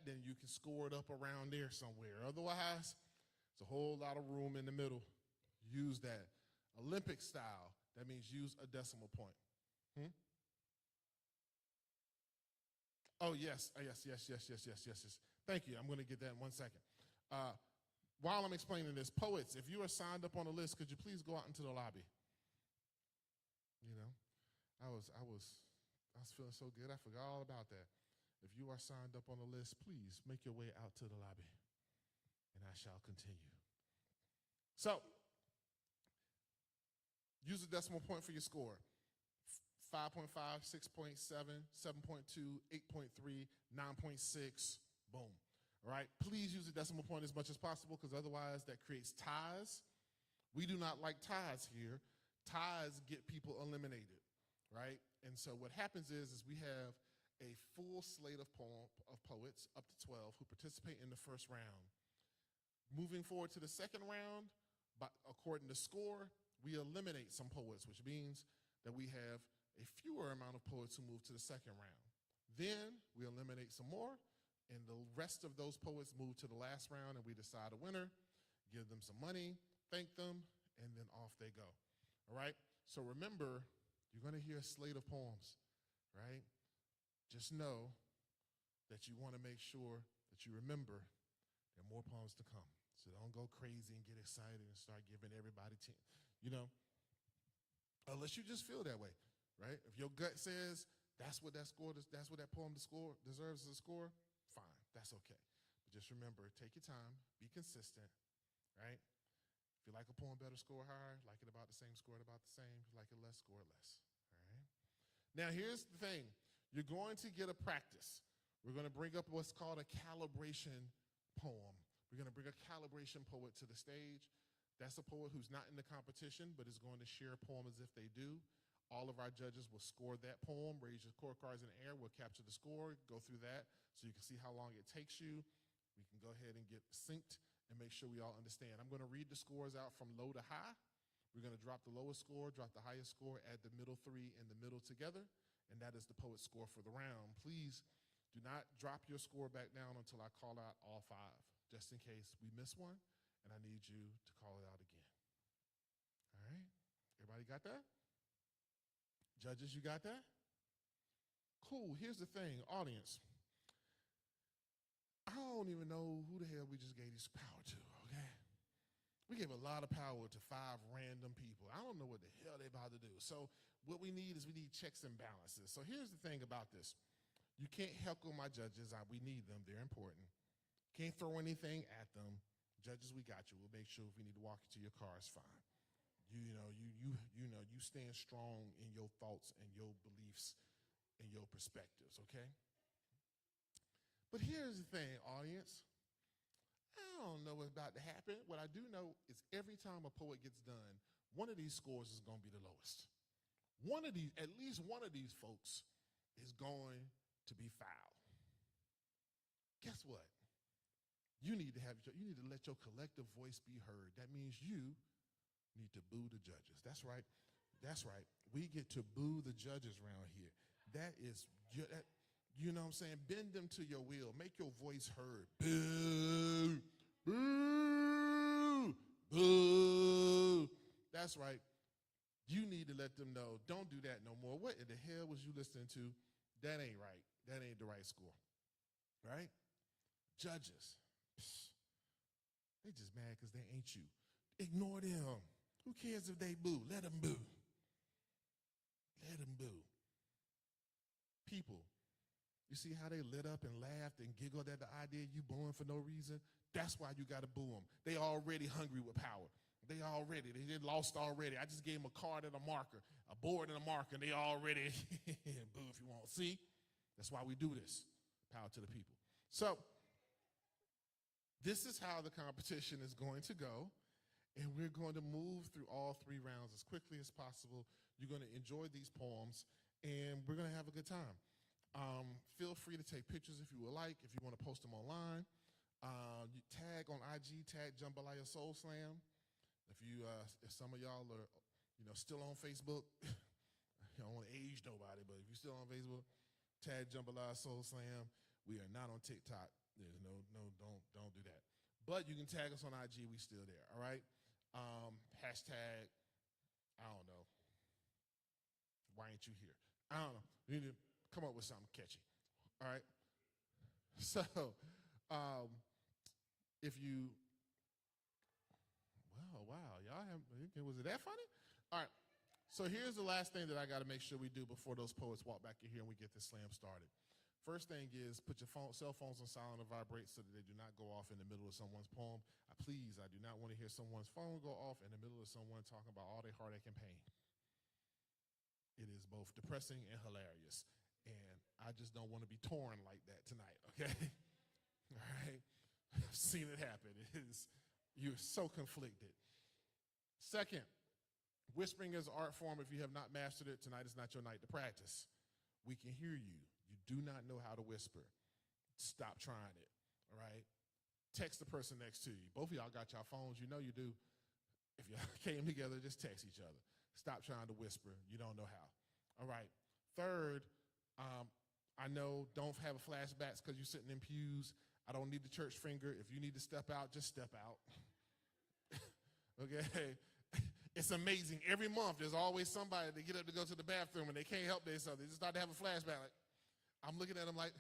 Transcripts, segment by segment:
then you can score it up around there somewhere. Otherwise, it's a whole lot of room in the middle. Use that. Olympic style, that means use a decimal point. Hmm? Oh, yes, yes. Thank you. I'm going to get that in 1 second. While I'm explaining this, poets, if you are signed up on the list, could you please go out into the lobby? You know, I was feeling so good. I forgot all about that. If you are signed up on the list, please make your way out to the lobby, and I shall continue. So, use a decimal point for your score. 5.5, 6.7, 7.2, 8.3, 9.6, boom. All right, please use a decimal point as much as possible because otherwise that creates ties. We do not like ties here. Ties get people eliminated, right? And so what happens is we have a full slate of poets, up to 12, who participate in the first round. Moving forward to the second round, but according to score, we eliminate some poets, which means that we have a fewer amount of poets who move to the second round. Then we eliminate some more, and the rest of those poets move to the last round, and we decide a winner, give them some money, thank them, and then off they go. All right? So remember, you're going to hear a slate of poems, right? Just know that you want to make sure that you remember there are more poems to come. So don't go crazy and get excited and start giving everybody 10, unless you just feel that way, right? If your gut says that's what that poem deserves as a score, fine, that's okay. But just remember, take your time, be consistent, right? If you like a poem better, score higher. Like it about the same, score it about the same. If you like it less, score it less, all right? Now, here's the thing. You're going to get a practice. We're going to bring up what's called a calibration poem. We're going to bring a calibration poet to the stage. That's a poet who's not in the competition, but is going to share a poem as if they do. All of our judges will score that poem, raise your scorecards in the air, we'll capture the score, go through that so you can see how long it takes you. We can go ahead and get synced and make sure we all understand. I'm going to read the scores out from low to high. We're going to drop the lowest score, drop the highest score, add the middle three in the middle together, and that is the poet's score for the round. Please do not drop your score back down until I call out all five, just in case we miss one, and I need you to call it out again. All right? Everybody got that? Judges, you got that? Cool. Here's the thing, audience. I don't even know who the hell we just gave this power to, okay? We gave a lot of power to 5 random people. I don't know what the hell they're about to do. So what we need checks and balances. So here's the thing about this. You can't heckle my judges. We need them. They're important. Can't throw anything at them. Judges, we got you. We'll make sure if we need to walk you to your car, it's fine. You stand strong in your thoughts and your beliefs and your perspectives, okay? But here's the thing, audience. I don't know what's about to happen. What I do know is every time a poet gets done, one of these scores is going to be the lowest. At least one of these folks is going to be foul. Guess what? You need to let your collective voice be heard. That means you need to boo the judges. That's right. We get to boo the judges around here. That is, you know what I'm saying? Bend them to your will. Make your voice heard. Boo, boo, boo. That's right. You need to let them know, don't do that no more. What in the hell was you listening to? That ain't right. That ain't the right score, right? Judges, they just mad because they ain't you. Ignore them. Who cares if they boo? Let them boo. Let them boo. People, you see how they lit up and laughed and giggled at the idea you booing for no reason? That's why you got to boo them. They already hungry with power. They lost already. I just gave them a card and a marker, a board and a marker, and they already boo if you want. See? That's why we do this. Power to the people. So, this is how the competition is going to go. And we're going to move through all 3 rounds as quickly as possible. You're going to enjoy these poems, and we're going to have a good time. Feel free to take pictures if you would like, if you want to post them online. You tag on IG, tag Jambalaya Soul Slam. If some of y'all are, still on Facebook, I don't want to age nobody, but if you're still on Facebook, tag Jambalaya Soul Slam. We are not on TikTok. There's don't do that. But you can tag us on IG. We still there. All right. Hashtag, I don't know. Why ain't you here? I don't know. You need to come up with something catchy. All right. So, if you, wow, y'all have, was it that funny? All right. So here's the last thing that I got to make sure we do before those poets walk back in here and we get this slam started. First thing is put your cell phones on silent or vibrate so that they do not go off in the middle of someone's poem. Please, I do not want to hear someone's phone go off in the middle of someone talking about all their heartache and pain. It is both depressing and hilarious. And I just don't want to be torn like that tonight, okay? All right? I've seen it happen. You're so conflicted. Second, whispering is an art form. If you have not mastered it, tonight is not your night to practice. We can hear you. You do not know how to whisper. Stop trying it, all right? Text the person next to you. Both of y'all got y'all phones. You know you do. If y'all came together, just text each other. Stop trying to whisper. You don't know how. All right. Third, I know don't have flashbacks because you're sitting in pews. I don't need the church finger. If you need to step out, just step out. Okay? It's amazing. Every month, there's always somebody that get up to go to the bathroom and they can't help themselves. They just start to have a flashback. Like, I'm looking at them like,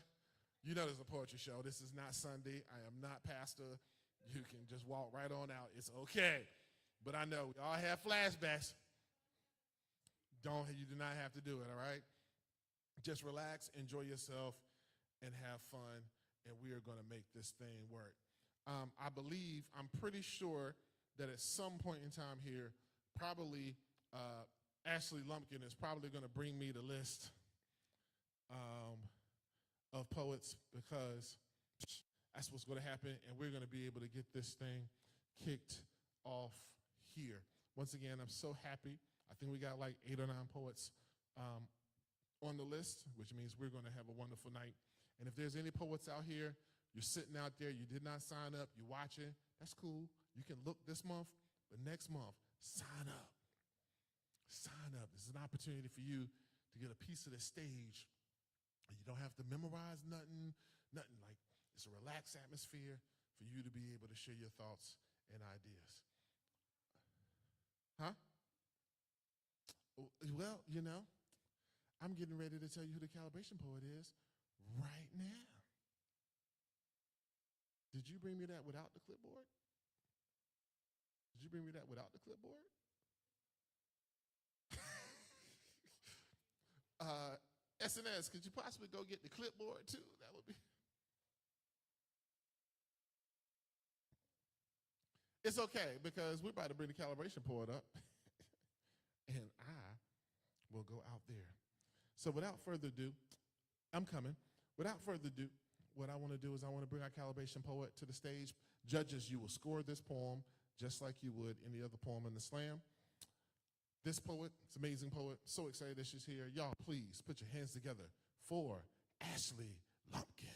you know there's a poetry show. This is not Sunday. I am not pastor. You can just walk right on out. It's okay. But I know we all have flashbacks. You do not have to do it, all right? Just relax, enjoy yourself, and have fun, and we are going to make this thing work. I'm pretty sure that at some point in time here, probably Ashley Lumpkin is probably going to bring me the list of poets because that's what's going to happen, and we're going to be able to get this thing kicked off here. Once again, I'm so happy. I think we got like 8 or 9 poets on the list, which means we're going to have a wonderful night. And if there's any poets out here, you're sitting out there, you did not sign up, you're watching, that's cool. You can look this month, but next month, sign up. Sign up. This is an opportunity for you to get a piece of the stage. You don't have to memorize nothing. Like, it's a relaxed atmosphere for you to be able to share your thoughts and ideas. Huh? Well, you know, I'm getting ready to tell you who the calibration poet is right now. Did you bring me that without the clipboard? Did you bring me that without the clipboard? SNS, could you possibly go get the clipboard too? That would be. It's okay because we're about to bring the calibration poet up. And I will go out there. So without further ado, I'm coming. Without further ado, what I want to do is I want to bring our calibration poet to the stage. Judges, you will score this poem just like you would any other poem in the slam. This poet, this amazing poet, so excited that she's here. Y'all, please put your hands together for Ashley Lumpkin.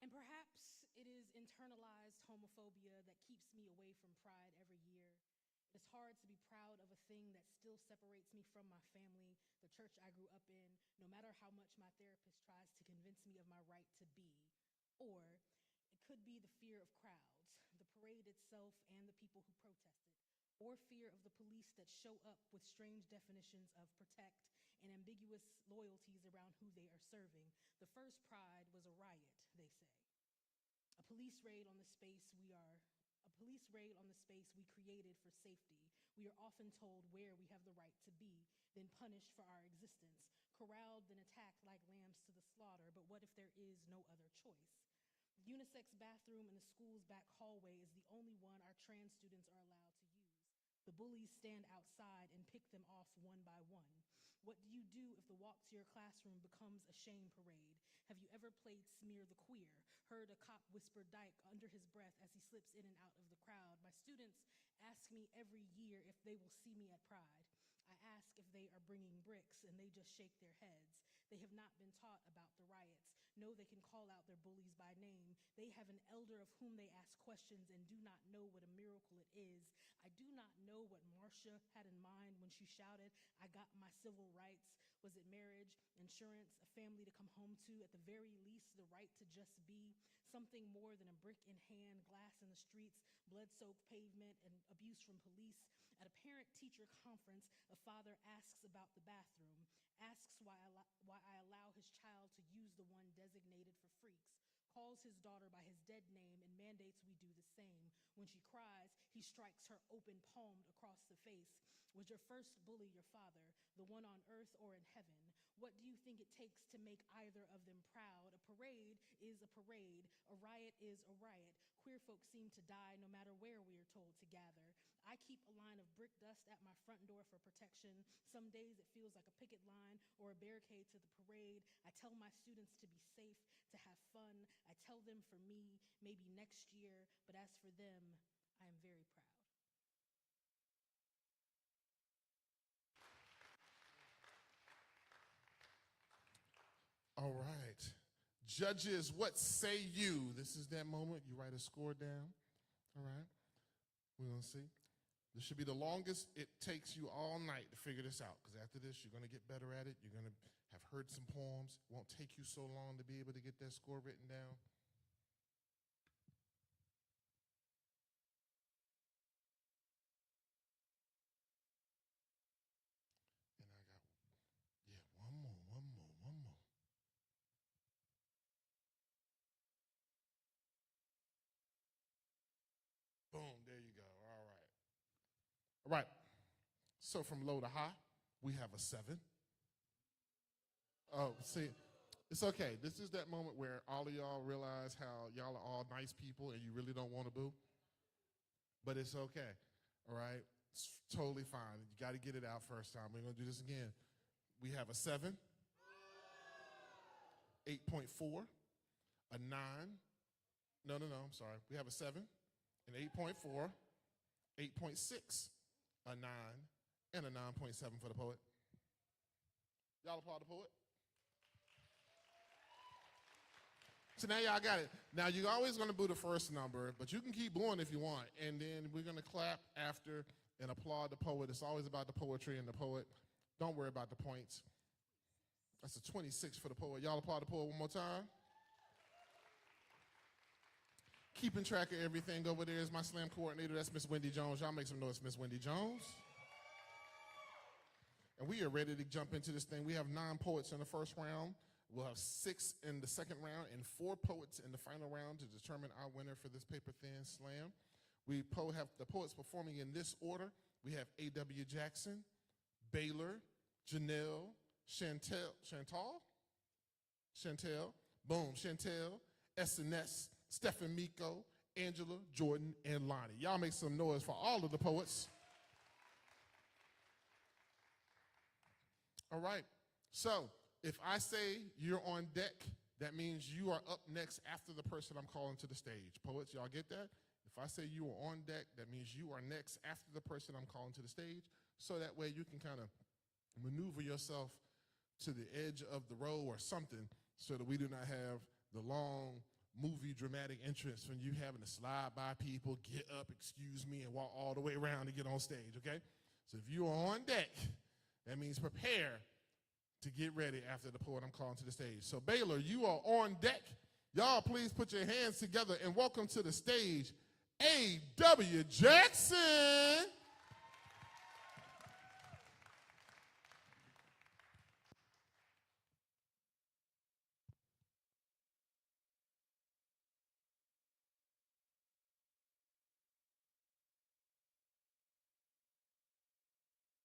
And perhaps it is internalized homophobia that keeps me away from Pride every year. It is hard to be proud of a thing that still separates me from my family, the church I grew up in, no matter how much my therapist tries to convince me of my right to be. Or it could be the fear of crowds, the parade itself and the people who protested, or fear of the police that show up with strange definitions of protect and ambiguous loyalties around who they are serving. The first Pride was a riot, they say. A police raid on the space we created for safety. We are often told where we have the right to be, then punished for our existence, corralled, then attacked like lambs to the slaughter. But what if there is no other choice? The unisex bathroom in the school's back hallway is the only one our trans students are allowed to use. The bullies stand outside and pick them off one by one. What do you do if the walk to your classroom becomes a shame parade? Have you ever played Smear the Queer? Heard a cop whisper dyke under his breath as he slips in and out of the crowd? My students ask me every year if they will see me at Pride. I ask if they are bringing bricks, and they just shake their heads. They have not been taught about the riots. Know they can call out their bullies by name. They have an elder of whom they ask questions and do not know what a miracle it is. I do not know what Marcia had in mind when she shouted, "I got my civil rights." Was it marriage, insurance, a family to come home to, at the very least, the right to just be? Something more than a brick in hand, glass in the streets, blood-soaked pavement, and abuse from police. At a parent-teacher conference, a father asks about the bathroom, asks why I allow his child to use the one designated for freaks, calls his daughter by his dead name, and mandates we do the same. When she cries, he strikes her open palmed across the face. Was your first bully your father, the one on earth or in heaven? What do you think it takes to make either of them proud? A parade is a parade. A riot is a riot. Queer folks seem to die no matter where we are told to gather. I keep a line of brick dust at my front door for protection. Some days it feels like a picket line or a barricade to the parade. I tell my students to be safe, to have fun. I tell them for me, maybe next year, but as for them, I am very proud. All right. Judges, what say you? This is that moment. You write a score down. All right. We're going to see. This should be the longest it takes you all night to figure this out, because after this, you're going to get better at it. You're going to have heard some poems. It won't take you so long to be able to get that score written down. And I got, yeah, one more. Boom, there you go. All right. All right. So from low to high, we have a 7. Oh, see, it's okay. This is that moment where all of y'all realize how y'all are all nice people and you really don't want to boo. But it's okay. All right? It's totally fine. You got to get it out first time. We're going to do this again. We have a 7, 8.4, a 9. No, I'm sorry. We have a 7, an 8.4, 8.6, a 9, and a 9.7 for the poet. Y'all applaud the poet? So now y'all got it. Now you're always going to boo the first number, but you can keep booing if you want. And then we're going to clap after and applaud the poet. It's always about the poetry and the poet. Don't worry about the points. That's a 26 for the poet. Y'all applaud the poet one more time. Keeping track of everything over there is my slam coordinator. That's Miss Wendy Jones. Y'all make some noise, Miss Wendy Jones. And we are ready to jump into this thing. We have 9 poets in the first round. We'll have 6 in the second round and 4 poets in the final round to determine our winner for this paper thin slam. We have the poets performing in this order. We have A.W. Jackson, Baylor, Janelle, Chantel, boom, Chantel, SNS, Stephen Miko, Angela, Jordan, and Lonnie. Y'all make some noise for all of the poets. All right, so if I say you're on deck, that means you are up next after the person I'm calling to the stage. Poets, y'all get that? If I say you are on deck, that means you are next after the person I'm calling to the stage, so that way you can kind of maneuver yourself to the edge of the row or something, so that we do not have the long movie dramatic entrance when you having to slide by people, get up, excuse me, and walk all the way around to get on stage, okay? So if you are on deck, that means prepare to get ready after the poet I'm calling to the stage. So Baylor, you are on deck. Y'all please put your hands together and welcome to the stage, A.W. Jackson.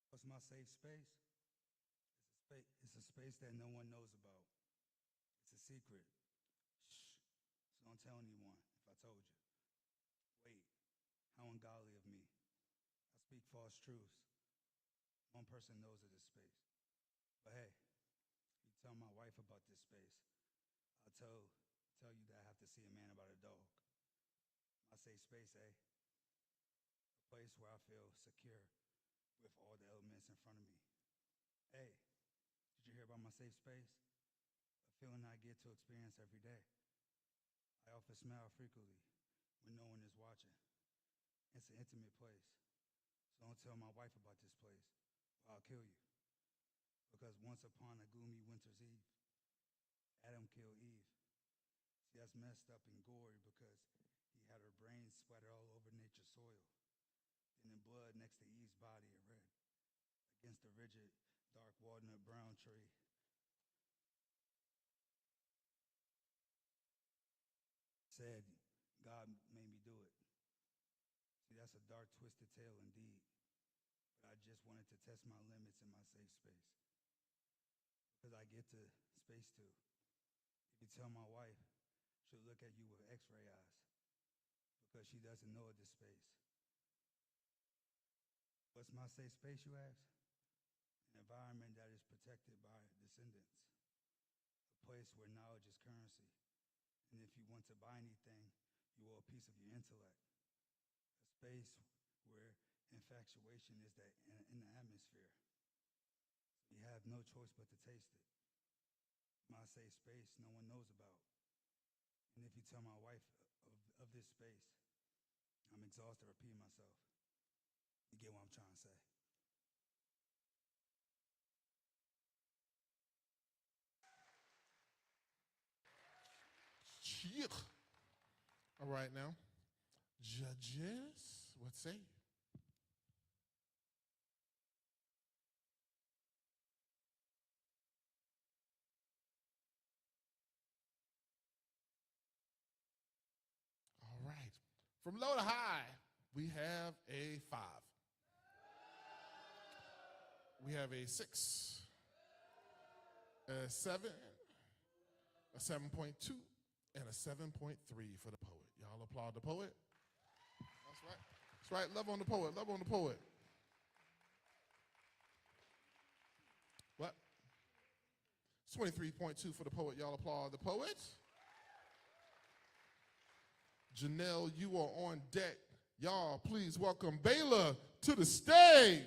What's my safe space? It's a space that no one knows about. It's a secret. Shh. So don't tell anyone if I told you. Wait, how ungodly of me. I speak false truths. One person knows of this space. But hey, you tell my wife about this space. I tell you that I have to see a man about a dog. My safe space, eh? A place where I feel secure with all the elements in front of me. Hey, did you hear about my safe space? A feeling I get to experience every day. I often smile frequently when no one is watching. It's an intimate place. So don't tell my wife about this place, or I'll kill you. Because once upon a gloomy winter's eve, Adam killed Eve. See, that's messed up and gory because he had her brains splattered all over nature's soil. Then in blood next to Eve's body in red, against the rigid, dark walnut brown tree. Said, God made me do it. See, that's a dark, twisted tale indeed. But I just wanted to test my limits in my safe space. Because I get to space too. If you tell my wife, she'll look at you with x-ray eyes. Because she doesn't know of this space. What's my safe space, you ask? An environment that is protected by descendants. A place where knowledge is currency. And if you want to buy anything, you owe a piece of your intellect. A space where infatuation is that in the atmosphere. So you have no choice but to taste it. My safe space no one knows about. And if you tell my wife of this space, I'm exhausted repeating myself. You get what I'm trying to say. Yeah. All right now. Judges, what say you? All right. From low to high, we have a 5. We have a 6, a 7, a 7.2, and a 7.3 for the poet. Y'all applaud the poet. That's right. That's right. Love on the poet. Love on the poet. What? 23.2 for the poet. Y'all applaud the poet. Janelle, you are on deck. Y'all, please welcome Bayla to the stage.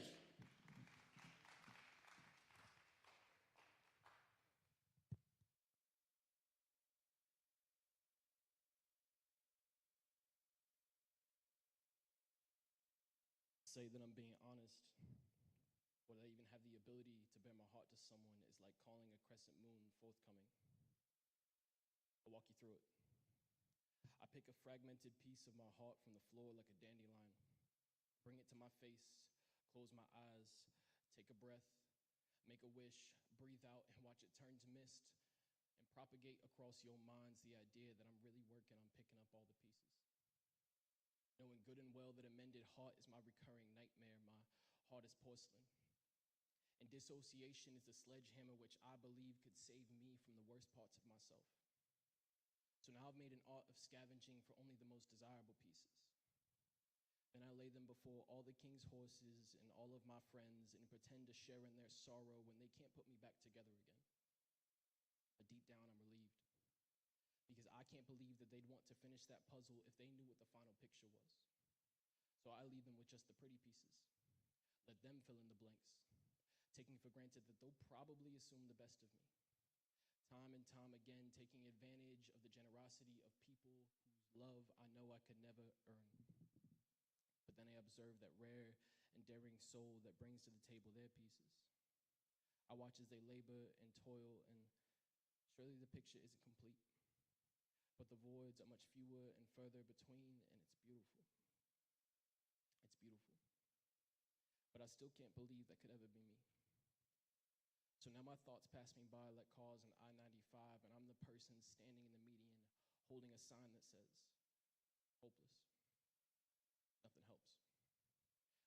Say that I'm being honest, or that I even have the ability to bear my heart to someone is like calling a crescent moon forthcoming. I'll walk you through it. I pick a fragmented piece of my heart from the floor like a dandelion, bring it to my face, close my eyes, take a breath, make a wish, breathe out, and watch it turn to mist, and propagate across your minds the idea that I'm really working on picking up all the pieces. Knowing good and well that a mended heart is my recurring nightmare, my heart is porcelain. And dissociation is the sledgehammer which I believe could save me from the worst parts of myself. So now I've made an art of scavenging for only the most desirable pieces. Then I lay them before all the king's horses and all of my friends and pretend to share in their sorrow when they can't put me back together again. But deep down, I'm relieved. Because I can't believe that they'd want to finish that puzzle if they knew what the final picture was. So I leave them with just the pretty pieces. Let them fill in the blanks, taking for granted that they'll probably assume the best of me. Time and time again, taking advantage of the generosity of people whose love I know I could never earn. But then I observe that rare and daring soul that brings to the table their pieces. I watch as they labor and toil, and surely the picture isn't complete. But the voids are much fewer and further between, and it's beautiful. It's beautiful. But I still can't believe that could ever be me. So now my thoughts pass me by like cars on I-95, and I'm the person standing in the median holding a sign that says, hopeless. Nothing helps.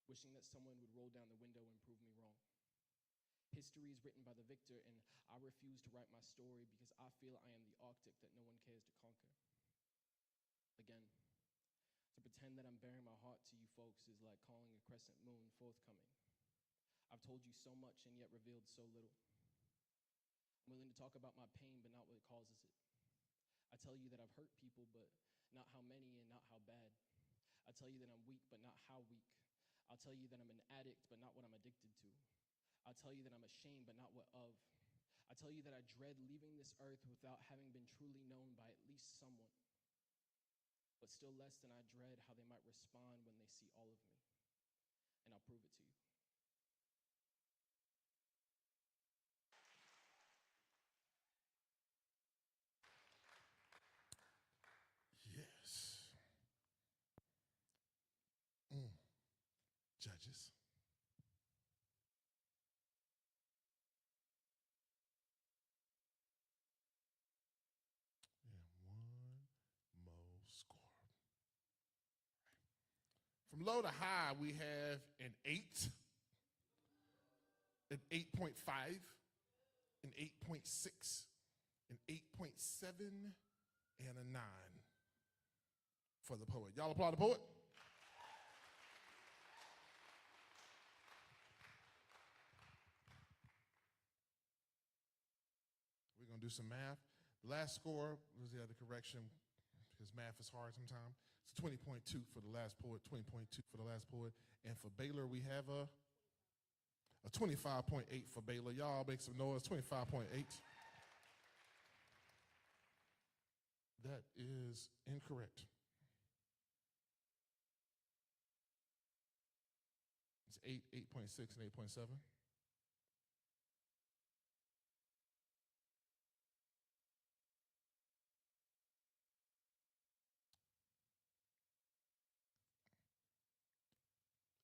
Wishing that someone would roll down the window and prove me wrong. History is written by the victor, and I refuse to write my story because I feel I am the Arctic that no one cares to conquer. Again, to pretend that I'm bearing my heart to you folks is like calling a crescent moon forthcoming. I've told you so much and yet revealed so little. I'm willing to talk about my pain, but not what causes it. I tell you that I've hurt people, but not how many and not how bad. I tell you that I'm weak, but not how weak. I'll tell you that I'm an addict, but not what I'm addicted to. I'll tell you that I'm ashamed, but not what of. I tell you that I dread leaving this earth without having been truly known by at least someone. But still less than I dread how they might respond when they see all of me. And I'll prove it to you. Yes. Judges. And one more score. From low to high, we have an 8, an 8.5, an 8.6, an 8.7, and a 9 for the poet. Y'all applaud the poet? We're going to do some math. The last score was the other correction because math is hard sometimes. It's 20.2 for the last poet, 20.2 for the last poet. And for Baylor, we have a 25.8 for Baylor. Y'all make some noise, 25.8. That is incorrect. It's 8.6, and 8.7.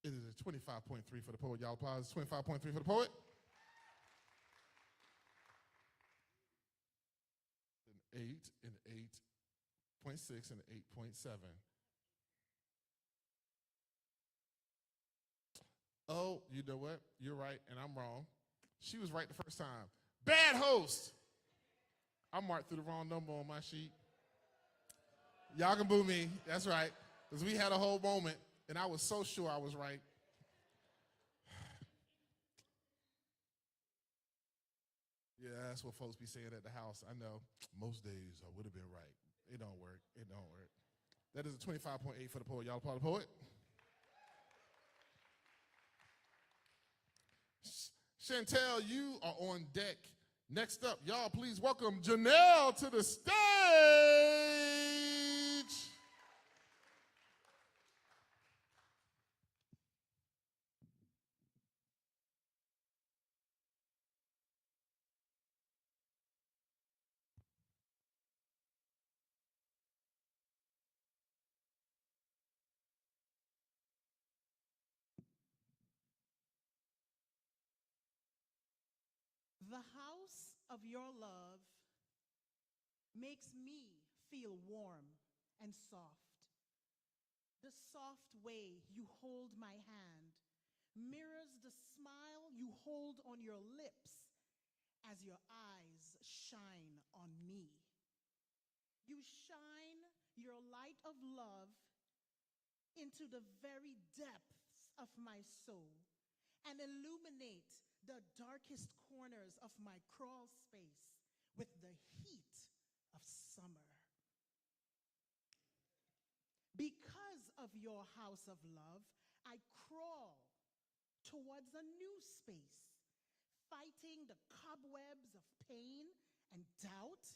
It is a 25.3 for the poet. Y'all applause. 25.3 for the poet. An 8, an 8.6, and an 8.7. Oh, you know what? You're right, and I'm wrong. She was right the first time. Bad host. I marked through the wrong number on my sheet. Y'all can boo me. That's right. Because we had a whole moment, and I was so sure I was right. Yeah, that's what folks be saying at the house. I know. Most days I would have been right. It don't work. It don't work. That is a 25.8 for the poet. Y'all applaud the poet? Chantel, you are on deck. Next up, y'all please welcome Janelle to the stage. The house of your love makes me feel warm and soft. The soft way you hold my hand mirrors the smile you hold on your lips as your eyes shine on me. You shine your light of love into the very depths of my soul and illuminate the darkest corners of my crawl space with the heat of summer. Because of your house of love, I crawl towards a new space, fighting the cobwebs of pain and doubt,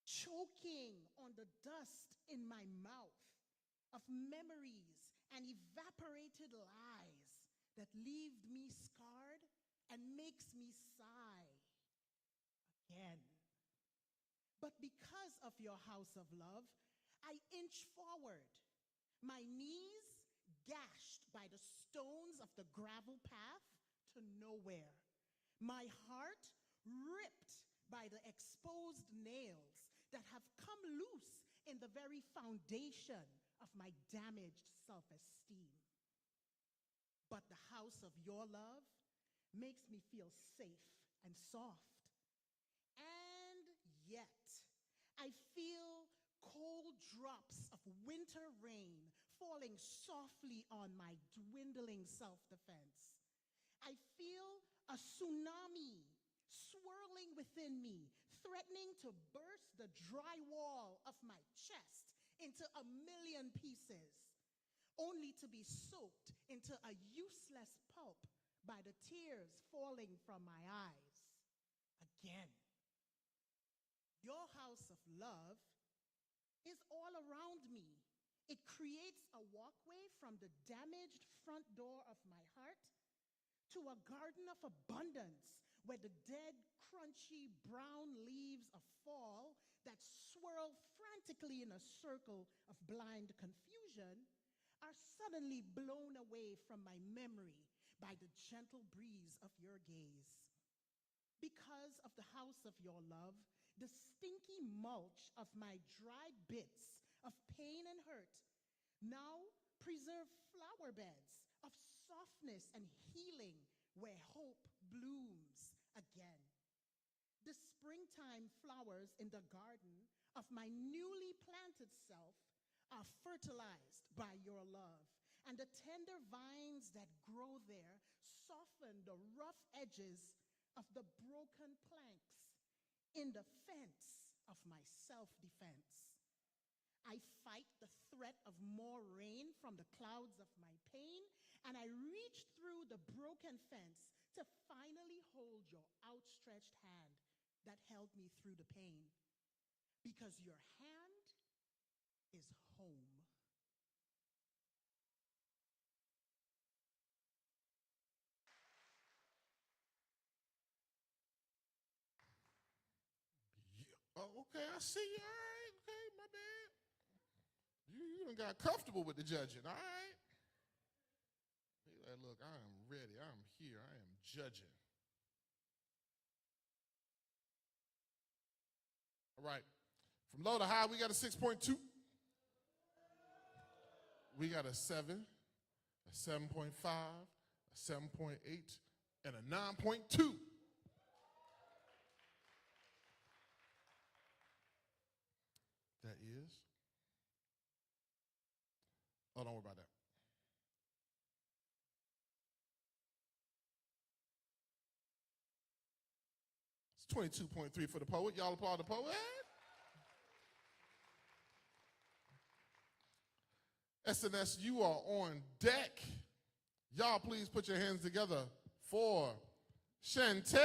choking on the dust in my mouth of memories and evaporated lies that leave me scarred and makes me sigh again. But because of your house of love, I inch forward, my knees gashed by the stones of the gravel path to nowhere, my heart ripped by the exposed nails that have come loose in the very foundation of my damaged self-esteem. But the house of your love makes me feel safe and soft. And yet, I feel cold drops of winter rain falling softly on my dwindling self-defense. I feel a tsunami swirling within me, threatening to burst the drywall of my chest into a million pieces, only to be soaked into a useless pulp by the tears falling from my eyes. Again, your house of love is all around me. It creates a walkway from the damaged front door of my heart to a garden of abundance where the dead, crunchy brown leaves of fall that swirl frantically in a circle of blind confusion are suddenly blown away from my memory by the gentle breeze of your gaze. Because of the house of your love, the stinky mulch of my dry bits of pain and hurt now preserve flower beds of softness and healing where hope blooms again. The springtime flowers in the garden of my newly planted self are fertilized by your love, and the tender vines that grow there soften the rough edges of the broken planks in the fence of my self-defense. I fight the threat of more rain from the clouds of my pain, and I reach through the broken fence to finally hold your outstretched hand that held me through the pain. Because your hand is home. Yeah. Oh, okay, I see you. All right, okay, my bad. You done got comfortable with the judging, all right? He like, look, I am ready. I am here. I am judging. All right. From low to high, we got a 6.2. We got a 7, a 7.5, a 7.8, and a 9.2. That is. Oh, don't worry about that. It's 22.3 for the poet. Y'all applaud the poet. SNS, you are on deck. Y'all please put your hands together for Chantel.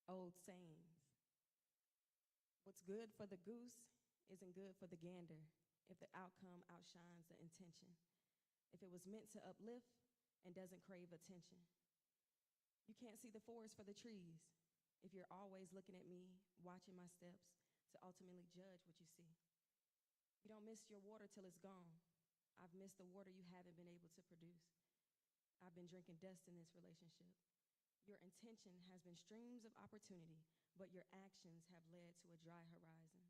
Old sayings. What's good for the goose isn't good for the gander if the outcome outshines the intention. If it was meant to uplift and doesn't crave attention. You can't see the forest for the trees if you're always looking at me, watching my steps to ultimately judge what you see. You don't miss your water till it's gone. I've missed the water you haven't been able to produce. I've been drinking dust in this relationship. Your intention has been streams of opportunity, but your actions have led to a dry horizon.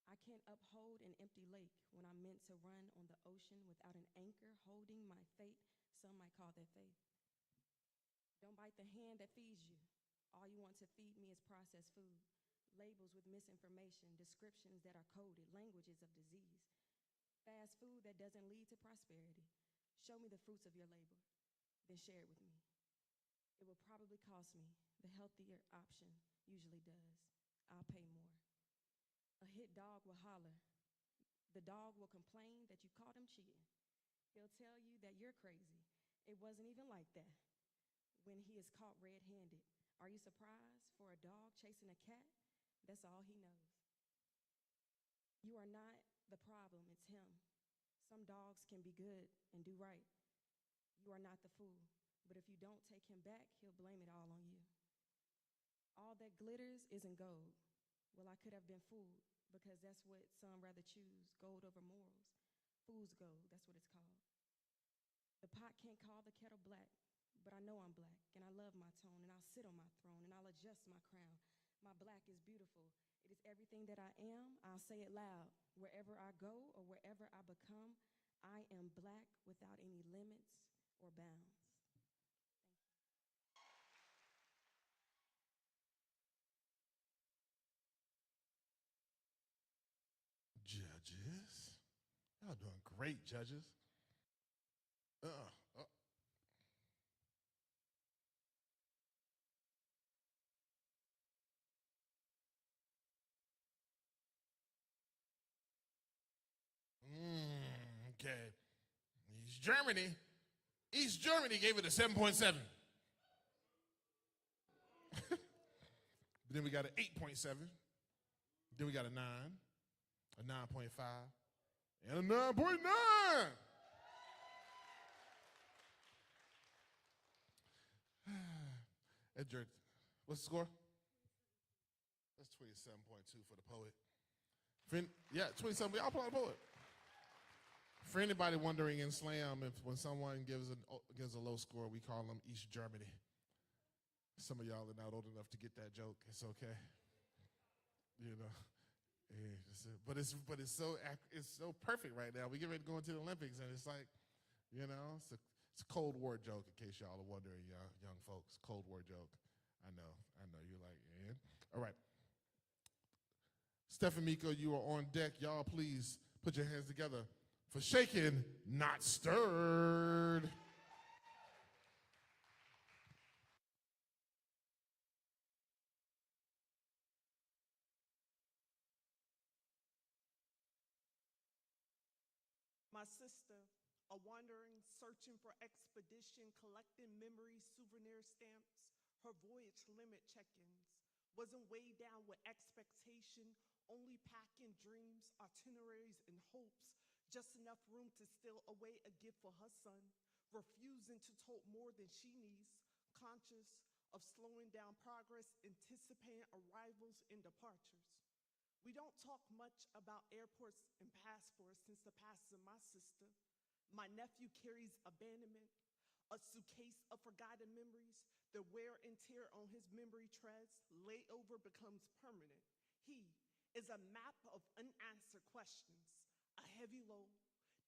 I can't uphold an empty lake when I'm meant to run on the ocean without an anchor holding my fate. Some might call that faith. Don't bite the hand that feeds you. All you want to feed me is processed food, labels with misinformation, descriptions that are coded, languages of disease, fast food that doesn't lead to prosperity. Show me the fruits of your labor, then share it with me. It will probably cost me. The healthier option usually does. I'll pay more. A hit dog will holler. The dog will complain that you caught him cheating. He'll tell you that you're crazy. It wasn't even like that. When he is caught red-handed, are you surprised for a dog chasing a cat? That's all he knows. You are not the problem, it's him. Some dogs can be good and do right. You are not the fool. But if you don't take him back, he'll blame it all on you. All that glitters isn't gold. Well, I could have been fooled because that's what some rather choose, gold over morals. Fool's gold, that's what it's called. The pot can't call the kettle black, but I know I'm black, and I love my tone, and I'll sit on my throne, and I'll adjust my crown. My black is beautiful. It is everything that I am. I'll say it loud. Wherever I go or wherever I become, I am black without any limits or bounds. Y'all doing great, judges. Uh, uh. Okay. East Germany. East Germany gave it a 7.7. Then we got an 8.7. Then we got a 9, a 9.5, and a 9.9. What's the score? That's 27.2 for the poet. Yeah, 27. I'll applaud the poet. For anybody wondering in slam, if when someone gives a low score, we call them East Germany. Some of y'all are not old enough to get that joke. It's okay. You know. Yeah, but it's so perfect right now. We get ready to go into the Olympics, and it's like, you know, it's a Cold War joke. In case y'all are wondering, young folks, Cold War joke. I know. You're like, and all right. Steph and Miko, you are on deck. Y'all, please put your hands together for shaken, not stirred. My sister, a wandering, searching for expedition, collecting memories, souvenir stamps, her voyage limit check-ins, wasn't weighed down with expectation, only packing dreams, itineraries, and hopes, just enough room to steal away a gift for her son, refusing to tote more than she needs, conscious of slowing down progress, anticipating arrivals and departures. We don't talk much about airports and passports since the passing of my sister. My nephew carries abandonment, a suitcase of forgotten memories. The wear and tear on his memory treads, layover becomes permanent. He is a map of unanswered questions, a heavy load,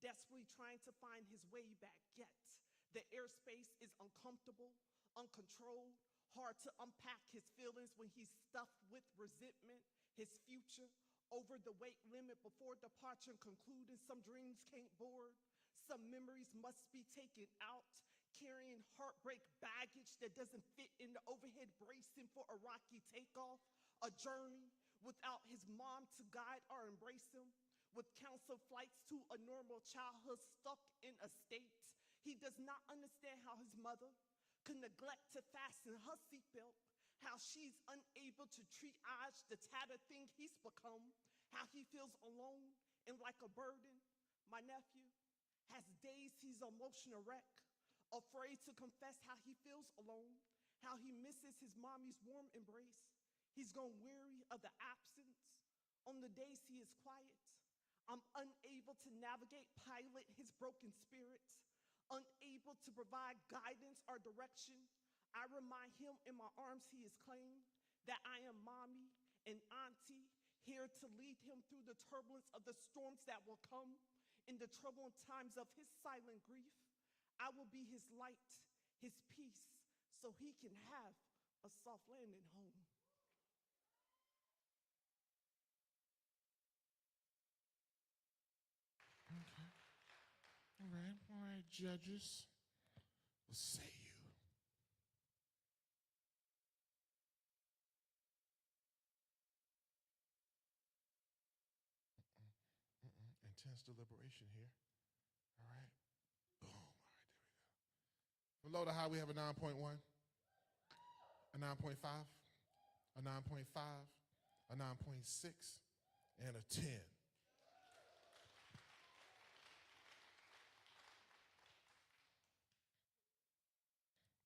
desperately trying to find his way back. Yet, the airspace is uncomfortable, uncontrolled, hard to unpack his feelings when he's stuffed with resentment, his future, over the weight limit before departure and concluding some dreams can't board, some memories must be taken out, carrying heartbreak baggage that doesn't fit in the overhead bracing for a rocky takeoff, a journey without his mom to guide or embrace him, with counsel flights to a normal childhood stuck in a state. He does not understand how his mother could neglect to fasten her seatbelt, how she's unable to triage the tattered thing he's become, how he feels alone and like a burden. My nephew has days he's an emotional wreck, afraid to confess how he feels alone, how he misses his mommy's warm embrace. He's grown weary of the absence on the days he is quiet. I'm unable to navigate, pilot his broken spirits, unable to provide guidance or direction. I remind him in my arms he is claimed that I am mommy and auntie, here to lead him through the turbulence of the storms that will come. In the troubling times of his silent grief, I will be his light, his peace, so he can have a soft landing home. Okay. All right, judges. What say you? Intense deliberation here. All right. Boom. All right, there we go. Below the high, we have a 9.1, a 9.5, a 9.5, a 9.6, and a 10.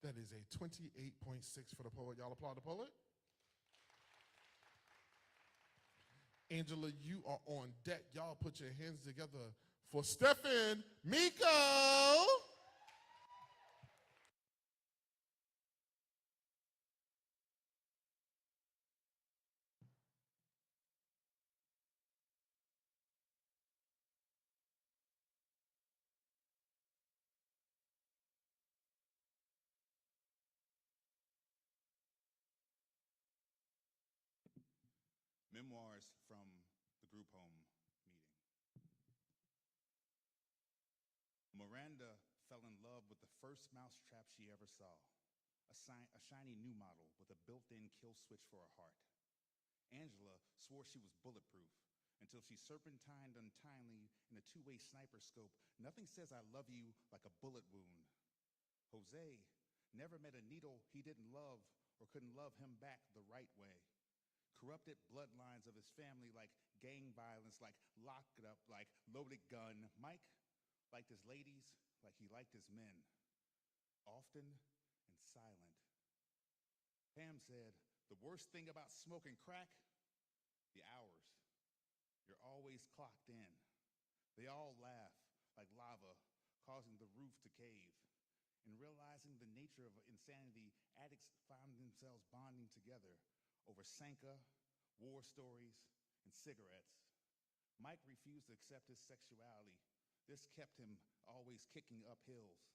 That is a 28.6 for the poet. Y'all applaud the poet? Angela, you are on deck. Y'all put your hands together for Stephen Miko. Memoirs from the group home meeting. first mousetrap she ever saw, a shiny new model with a built-in kill switch for a heart. Angela swore she was bulletproof until she serpentined untimely in a two-way sniper scope. Nothing says I love you like a bullet wound. Jose never met a needle he didn't love or couldn't love him back the right way. Corrupted bloodlines of his family like gang violence, like locked up, like loaded gun. Mike liked his ladies like he liked his men, often and silent. Pam said, the worst thing about smoking crack, the hours. You're always clocked in. They all laugh like lava, causing the roof to cave. And realizing the nature of insanity, addicts found themselves bonding together over Sanka, war stories, and cigarettes. Mike refused to accept his sexuality. This kept him always kicking up hills,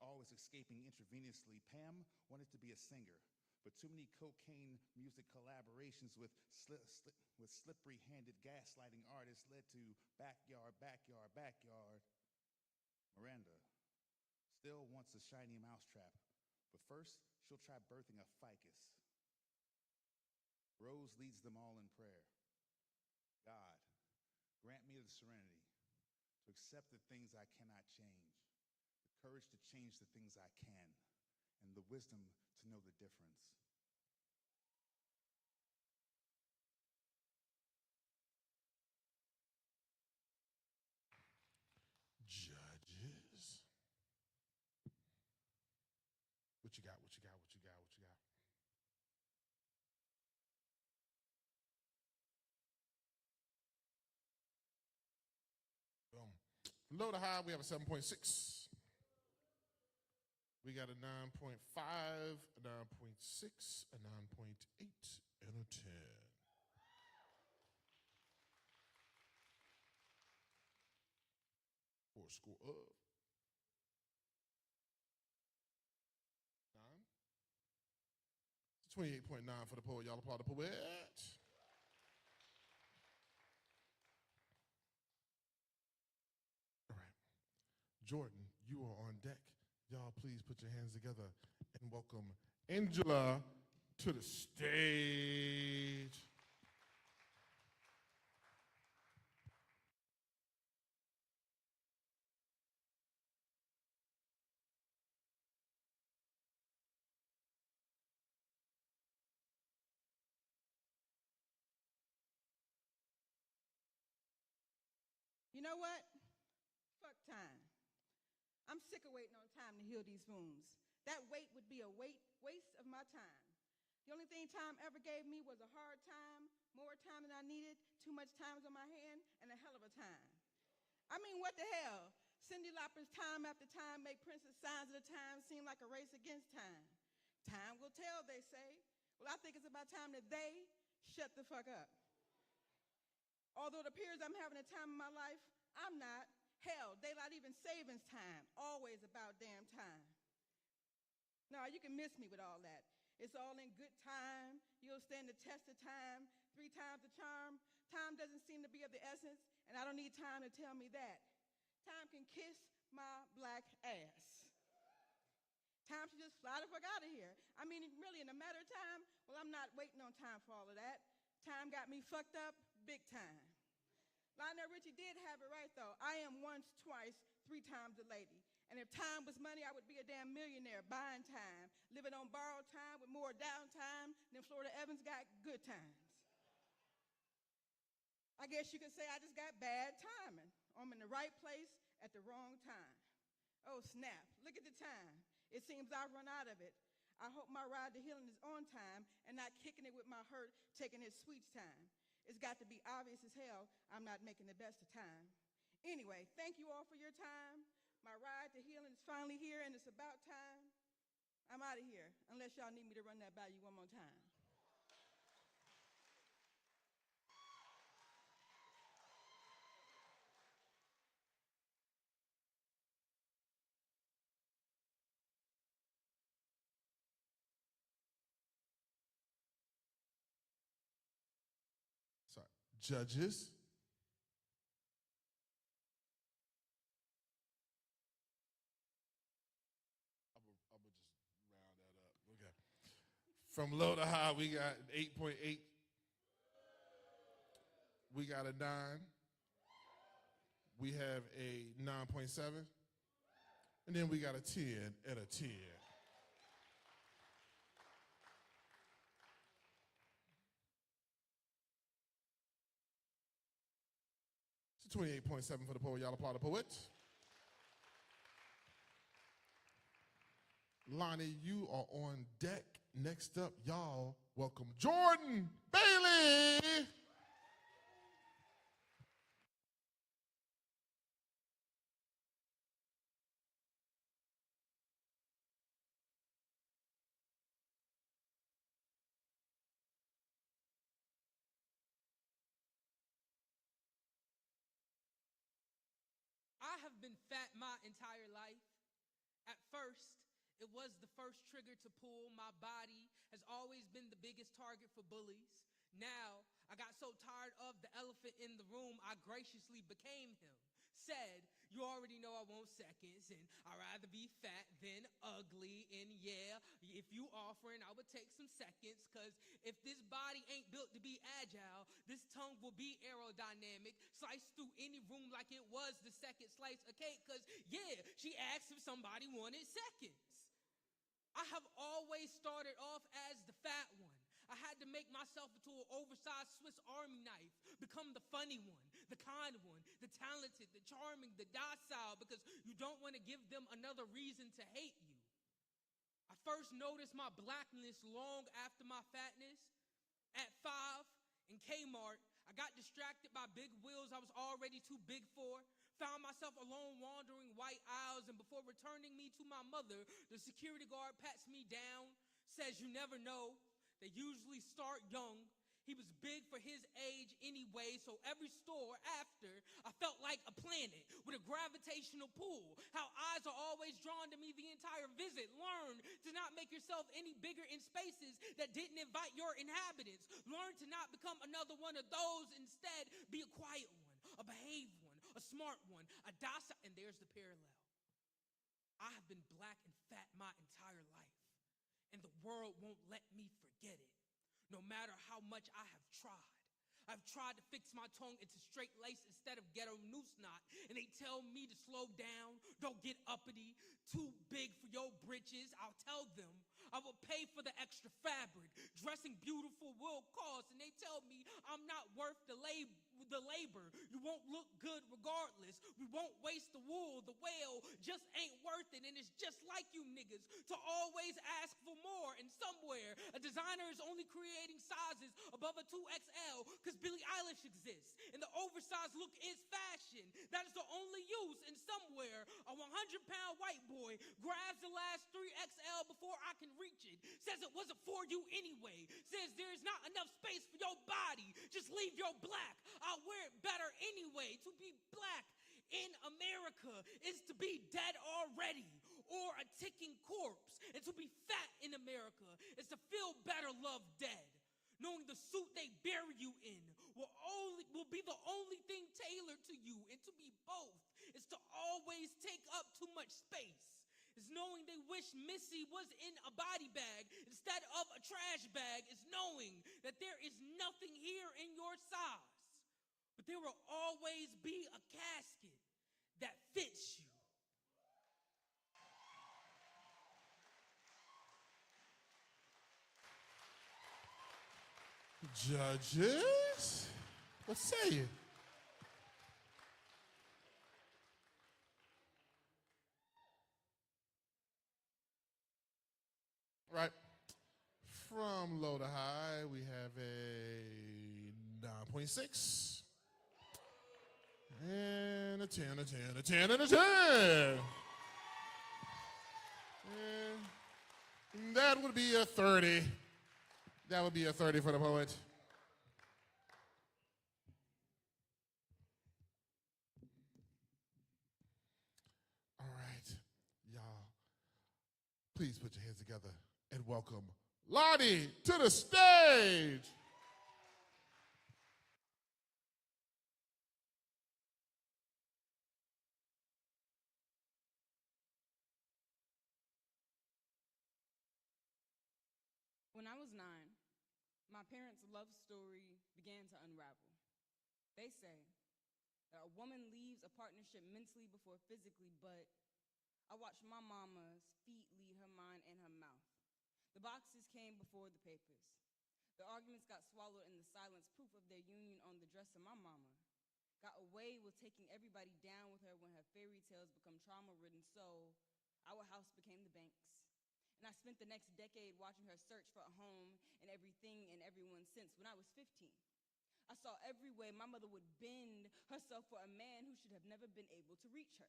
always escaping intravenously. Pam wanted to be a singer, but too many cocaine music collaborations with slippery-handed gaslighting artists led to backyard. Miranda still wants a shiny mousetrap, but first she'll try birthing a ficus. Rose leads them all in prayer. God, grant me the serenity to accept the things I cannot change, the courage to change the things I can, and the wisdom to know the difference. Judges. What you got? What you got? What you got? What you got? Boom. From low to high, we have a 7.6. We got a 9.5, a 9.6, a 9.8, and a 10. For a score of 9. 28.9 for the poet. Y'all applaud the poet. All right. Jordan, you are on deck. Y'all please put your hands together and welcome Angela to the stage. You know what? Fuck time. I'm sick of waiting on time to heal these wounds. That wait would be a waste of my time. The only thing time ever gave me was a hard time, more time than I needed, too much time on my hand, and a hell of a time. I mean, what the hell? Cyndi Lauper's Time After Time make Prince's Signs of the Times seem like a race against time. Time will tell, they say. Well, I think it's about time that they shut the fuck up. Although it appears I'm having a time of my life, I'm not. Hell, daylight even savings time, always about damn time. No, you can miss me with all that. It's all in good time. You'll stand the test of time. 3 times the charm. Time doesn't seem to be of the essence, and I don't need time to tell me that. Time can kiss my black ass. Time should just fly the fuck out of here. I mean, really, in a matter of time, well, I'm not waiting on time for all of that. Time got me fucked up big time. Lionel Richie did have it right, though. I am once, twice, 3 times a lady. And if time was money, I would be a damn millionaire buying time, living on borrowed time with more downtime than Florida Evans got good times. I guess you could say I just got bad timing. I'm in the right place at the wrong time. Oh, snap. Look at the time. It seems I've run out of it. I hope my ride to healing is on time and not kicking it with my hurt, taking its sweet time. It's got to be obvious as hell I'm not making the best of time. Anyway, thank you all for your time. My ride to healing is finally here, and it's about time. I'm out of here, unless y'all need me to run that by you one more time. Sorry. Judges. From low to high, we got 8.8. We got a 9. We have a 9.7. And then we got a 10 and a 10. It's a 28.7 for the poet. Y'all applaud the poet. Lonnie, you are on deck. Next up, y'all welcome Jordan Bailey. I have been fat my entire life. At first, it was the first trigger to pull. My body has always been the biggest target for bullies. Now, I got so tired of the elephant in the room, I graciously became him. Said, you already know I want seconds, and I'd rather be fat than ugly. And yeah, if you offering, I would take some seconds, cause if this body ain't built to be agile, this tongue will be aerodynamic, slice through any room like it was the second slice of cake, cause yeah, she asked if somebody wanted seconds. I have always started off as the fat one. I had to make myself into an oversized Swiss Army knife, become the funny one, the kind one, the talented, the charming, the docile, because you don't want to give them another reason to hate you. I first noticed my blackness long after my fatness. At 5 in Kmart, I got distracted by big wheels I was already too big for. Found myself alone wandering white aisles, and before returning me to my mother, the security guard pats me down, says you never know. They usually start young. He was big for his age anyway, so every store after, I felt like a planet with a gravitational pull. How eyes are always drawn to me the entire visit. Learn to not make yourself any bigger in spaces that didn't invite your inhabitants. Learn to not become another one of those. Instead, be a quiet one, a behaved one, a smart one, a docile, and there's the parallel. I have been black and fat my entire life, and the world won't let me forget it, no matter how much I have tried. I've tried to fix my tongue into straight lace instead of ghetto noose knot, and they tell me to slow down, don't get uppity, too big for your britches. I'll tell them I will pay for the extra fabric, dressing beautiful will cost, and they tell me I'm not worth the labor. You won't look good regardless. We won't waste the wool. The whale just ain't worth it, and it's just like you niggas to always ask for more. And somewhere, a designer is only creating sizes above a 2XL because Billie Eilish exists, and the oversized look is fashion. That is the only use. And somewhere, a 100-pound white boy grabs the last 3XL before I can reach it, says it wasn't for you anyway, says there's not enough space for your body, just leave your black. I'll wear it better anyway. To be black in America is to be dead already, or a ticking corpse. And to be fat in America is to feel better loved dead, knowing the suit they bury you in will be the only thing tailored to you. And to be both is to always take up too much space, is knowing they wish Missy was in a body bag instead of a trash bag, is knowing that there is nothing here in your size, but there will always be a casket that fits you. Judges, what say you? Right. From low to high, we have a 9.6. And a 10, a 10, a 10, and a 10. And that would be a 30. That would be a 30 for the poet. All right, y'all, please put your hands together and welcome Lottie to the stage. When When I was 9, my parents' love story began to unravel. They say that a woman leaves a partnership mentally before physically, but I watched my mama's feet lead her mind and her mouth. The boxes came before the papers. The arguments got swallowed in the silence, proof of their union on the dress of my mama. Got away with taking everybody down with her when her fairy tales become trauma-ridden, so our house became the bank's. And I spent the next decade watching her search for a home and everything and everyone since. When I was 15, I saw every way my mother would bend herself for a man who should have never been able to reach her.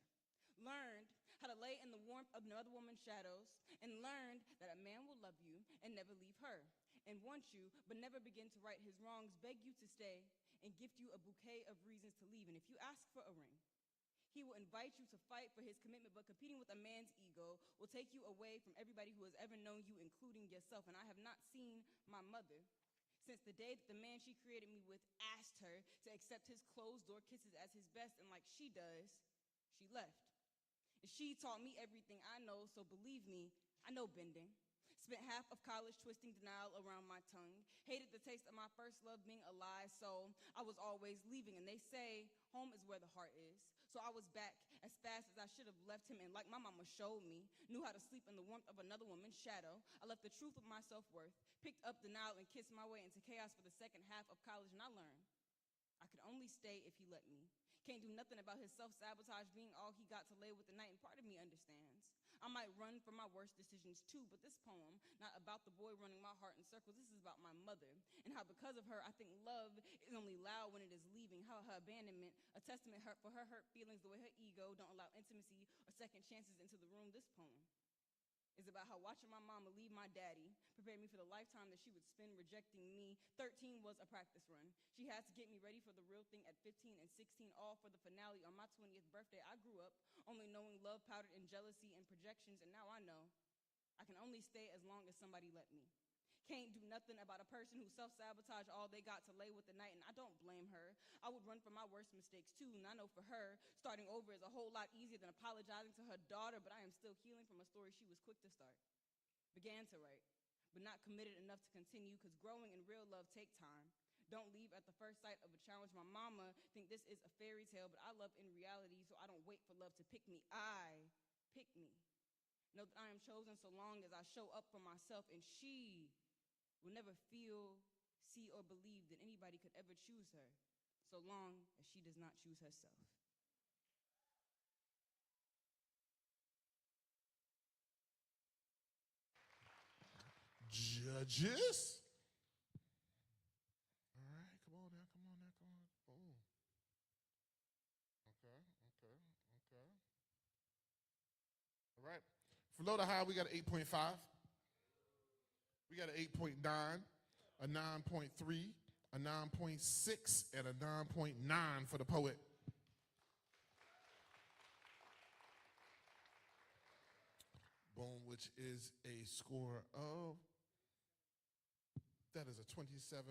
Learned how to lay in the warmth of another woman's shadows, and learned that a man will love you and never leave her, and want you but never begin to right his wrongs, beg you to stay, and gift you a bouquet of reasons to leave. And if you ask for a ring, he will invite you to fight for his commitment, but competing with a man's ego will take you away from everybody who has ever known you, including yourself. And I have not seen my mother since the day that the man she created me with asked her to accept his closed-door kisses as his best, and like she does, she left. And she taught me everything I know, so believe me, I know bending. Spent half of college twisting denial around my tongue. Hated the taste of my first love being a lie, so I was always leaving. And they say home is where the heart is. So I was back as fast as I should have left him, and like my mama showed me, knew how to sleep in the warmth of another woman's shadow. I left the truth of my self-worth, picked up denial, and kissed my way into chaos for the second half of college, and I learned I could only stay if he let me. Can't do nothing about his self-sabotage being all he got to lay with the night, and part of me understands. I might run from my worst decisions too, but this poem, not about the boy running my heart in circles, this is about my mother, and how because of her, I think love is only loud when it is leaving, how her abandonment, a testament for her hurt feelings, the way her ego don't allow intimacy or second chances into the room. This poem is about how watching my mama leave my daddy prepared me for the lifetime that she would spend rejecting me. 13 was a practice run. She had to get me ready for the real thing at 15 and 16, all for the finale on my 20th birthday. I grew up only knowing love powdered in jealousy and projections, and now I know I can only stay as long as somebody let me. Can't do nothing about a person who self-sabotaged all they got to lay with the night, and I don't blame her. I would run from my worst mistakes too, and I know for her, starting over is a whole lot easier than apologizing to her daughter, but I am still healing from a story she was quick to start. Began to write, but not committed enough to continue, because growing in real love take time. Don't leave at the first sight of a challenge. My mama think this is a fairy tale, but I love in reality, so I don't wait for love to pick me. I pick me. Know that I am chosen so long as I show up for myself, and she will never feel, see, or believe that anybody could ever choose her, so long as she does not choose herself. Judges. All right, come on now, come on now, come on. Boom. Okay, okay, okay. All right. For low to high, we got an 8.5. We got an 8.9, a 9.3, a 9.6, and a 9.9 for the poet. Boom, which is a score of, that is a 27.8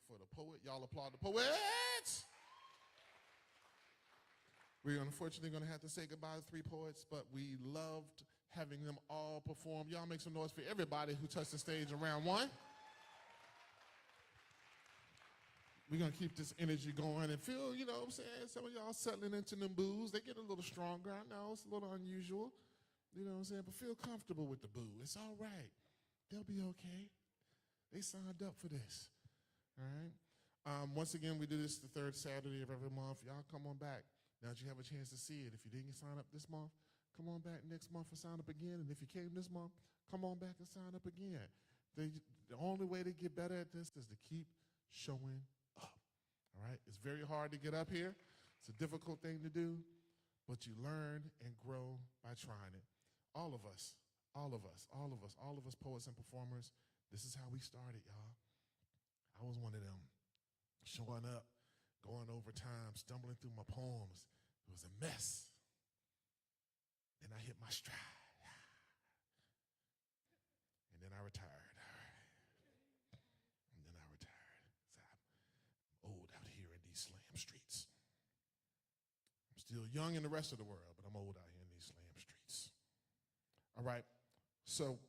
for the poet. Y'all applaud the poet. We're unfortunately going to have to say goodbye to 3 poets, but we loved having them all perform. Y'all make some noise for everybody who touched the stage in round 1. We're going to keep this energy going and feel, you know what I'm saying, some of y'all settling into them booze. They get a little stronger. I know it's a little unusual, you know what I'm saying, but feel comfortable with the boo. It's all right. They'll be okay. They signed up for this, all right? Once again, we do this the 3rd Saturday of every month. Y'all come on back now that you have a chance to see it. If you didn't sign up this month, come on back next month and sign up again. And if you came this month, come on back and sign up again. The only way to get better at this is to keep showing up, all right? It's very hard to get up here. It's a difficult thing to do, but you learn and grow by trying it. All of us, all of us, all of us, all of us poets and performers, this is how we started, y'all. I was one of them, showing up, going over time, stumbling through my poems. It was a mess. Then I hit my stride. And then I retired. And then I retired. So I'm old out here in these slam streets. I'm still young in the rest of the world, but I'm old out here in these slam streets. All right, so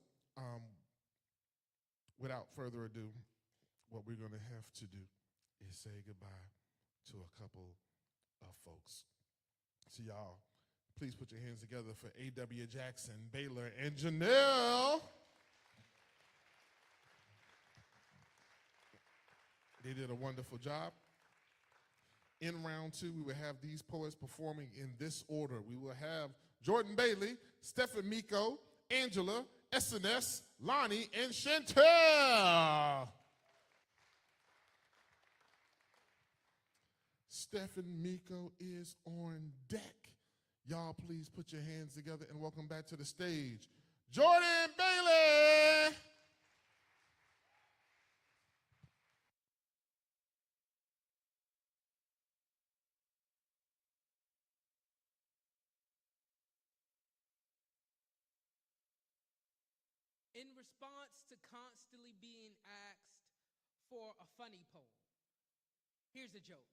without further ado, what we're going to have to do is say goodbye to a couple of folks. So y'all, please put your hands together for A.W. Jackson, Baylor, and Janelle. They did a wonderful job. In round two, we will have these poets performing in this order. We will have Jordan Bailey, Stephen Miko, Angela, SNS, Lonnie, and Chantel. Stephen Miko is on deck. Y'all, please put your hands together and welcome back to the stage, Jordan Bailey. In response to constantly being asked for a funny poem, here's a joke.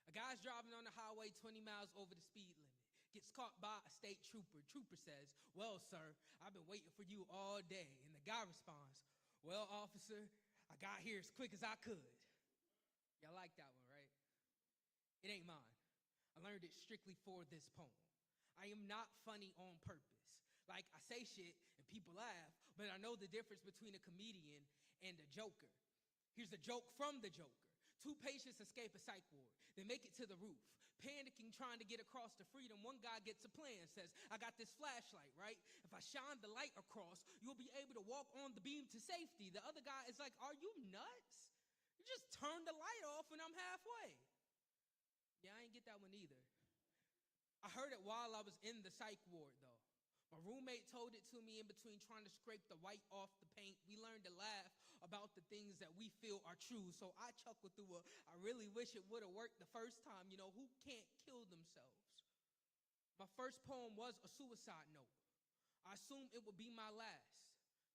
A guy's driving on the highway 20 miles over the speed limit, gets caught by a state trooper. Trooper says, "Well, sir, I've been waiting for you all day." And the guy responds, "Well, officer, I got here as quick as I could." Y'all like that one, right? It ain't mine. I learned it strictly for this poem. I am not funny on purpose. Like, I say shit and people laugh, but I know the difference between a comedian and a joker. Here's a joke from the Joker. Two patients escape a psych ward. They make it to the roof. Panicking, trying to get across to freedom, one guy gets a plan, says, "I got this flashlight, right? If I shine the light across, you'll be able to walk on the beam to safety." The other guy is like, "Are you nuts? You just turn the light off when I'm halfway." Yeah, I ain't get that one either. I heard it while I was in the psych ward, though. My roommate told it to me in between trying to scrape the white off the paint. We learned to laugh about the things that we feel are true. So I chuckled through I really wish it would have worked the first time. You know, who can't kill themselves? My first poem was a suicide note. I assumed it would be my last.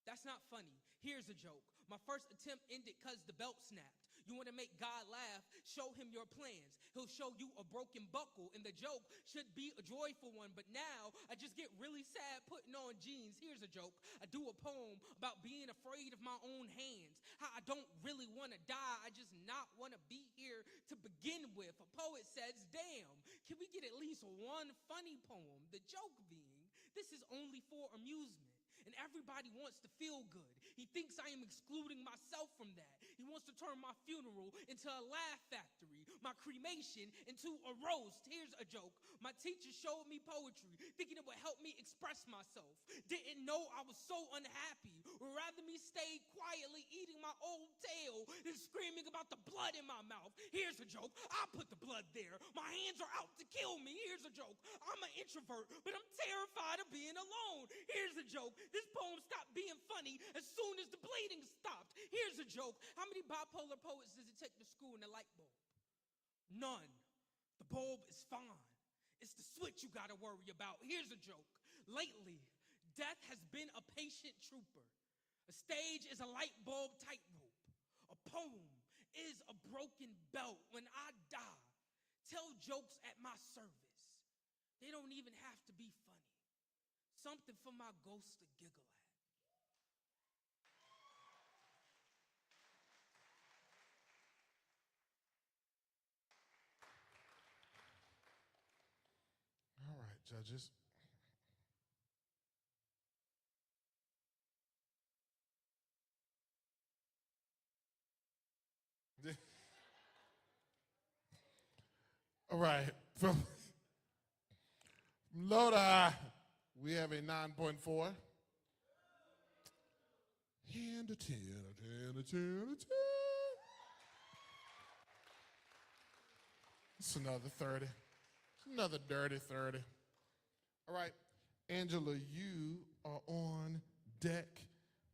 That's not funny. Here's a joke. My first attempt ended because the belt snapped. You want to make God laugh, show him your plans. He'll show you a broken buckle, and the joke should be a joyful one. But now I just get really sad putting on jeans. Here's a joke. I do a poem about being afraid of my own hands. How I don't really want to die. I just not want to be here to begin with. A poet says, "Damn, can we get at least one funny poem?" The joke being, this is only for amusement. And everybody wants to feel good. He thinks I am excluding myself from that. He wants to turn my funeral into a laugh factory, my cremation into a roast. Here's a joke. My teacher showed me poetry, thinking it would help me express myself. Didn't know I was so unhappy. Would rather me stay quietly eating my old tail than screaming about the blood in my mouth. Here's a joke. I put the blood there. My hands are out to kill me. Here's a joke. I'm an introvert, but I'm terrified of being alone. Here's a joke. This poem stopped being funny as soon as the bleeding stopped. Here's a joke. How many bipolar poets does it take to screw in a light bulb? None. The bulb is fine. It's the switch you gotta worry about. Here's a joke. Lately, death has been a patient trooper. A stage is a light bulb tightrope. A poem is a broken belt. When I die, tell jokes at my service. They don't even have to be funny. Something for my ghost to giggle at. All right, judges. All right, from low to high, we have a 9.4. And a 10, a 10, a 10, a 10. It's another 30. It's another dirty 30. All right, Angela, you are on deck.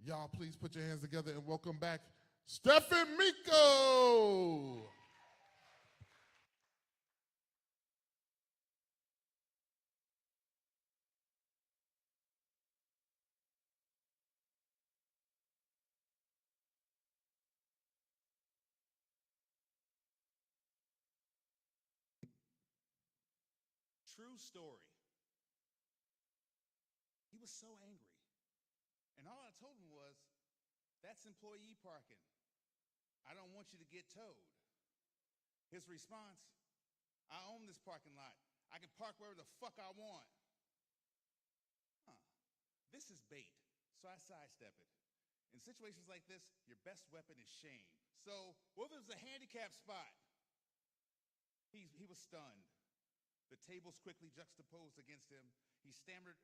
Y'all, please put your hands together and welcome back Stephen Miko. True story. He was so angry. And all I told him was, That's employee parking. I don't want you to get towed. His response, I own this parking lot. I can park wherever the fuck I want. This is bait, so I sidestep it. In situations like this, your best weapon is shame. So, what if it was a handicap spot? He was stunned. The tables quickly juxtaposed against him. He stammered,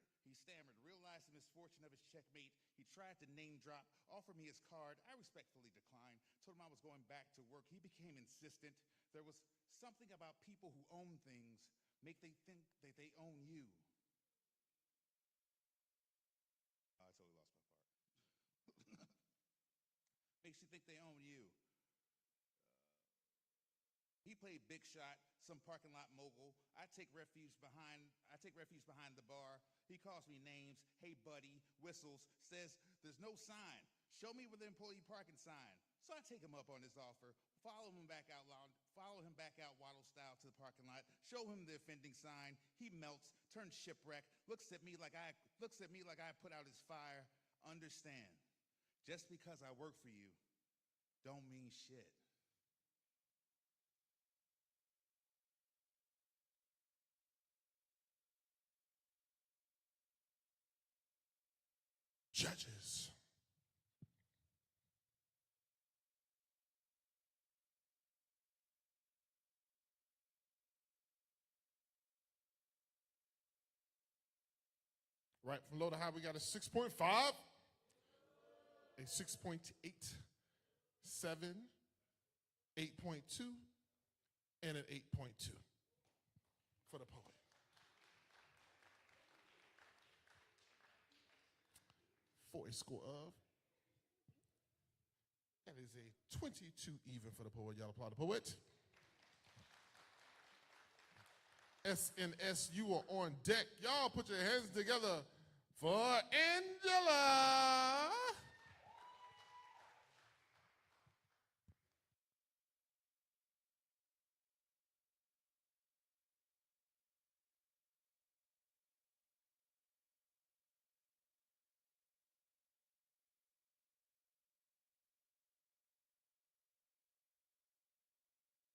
realized the misfortune of his checkmate. He tried to name drop, offer me his card. I respectfully declined, told him I was going back to work. He became insistent. There was something about people who own things, make they think that they own you. I totally lost my part. Makes you think they own you. He played big shot, some parking lot mogul. I take refuge behind the bar. He calls me names, hey buddy, whistles, says there's no sign. Show me where the employee parking sign. So I take him up on his offer, follow him back out Waddle style to the parking lot, show him the offending sign. He melts, turns shipwreck, looks at me like I put out his fire. Understand, just because I work for you don't mean shit. Judges. Right, from low to high, we got a 6.5, a 6.8, 7, 8.2, and an 8.2 for the poet. For a score of, that is a 22 even for the poet. Y'all applaud the poet. SNS, you are on deck. Y'all put your hands together for Angela.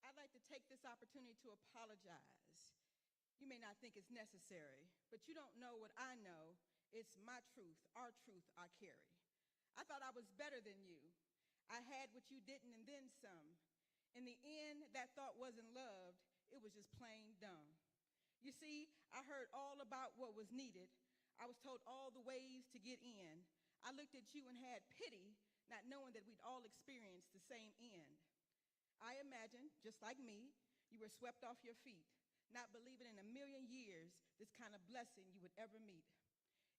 I'd like to take this opportunity to apologize. You may not think it's necessary, but you don't know what I know. It's my truth, our truth I carry. I thought I was better than you. I had what you didn't and then some. In the end, that thought wasn't loved. It was just plain dumb. You see, I heard all about what was needed. I was told all the ways to get in. I looked at you and had pity, not knowing that we'd all experienced the same end. I imagine, just like me, you were swept off your feet, not believing in a million years this kind of blessing you would ever meet.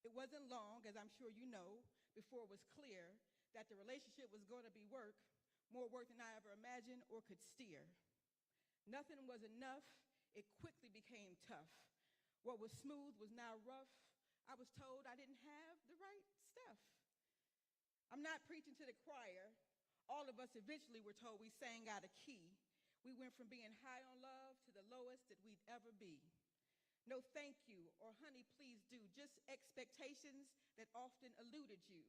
It wasn't long, as I'm sure you know, before it was clear that the relationship was going to be more work than I ever imagined or could steer. Nothing was enough. It quickly became tough. What was smooth was now rough. I was told I didn't have the right stuff. I'm not preaching to the choir. All of us eventually were told we sang out of key. We went from being high on love to the lowest that we'd ever be. No thank you or honey, please do, just expectations that often eluded you.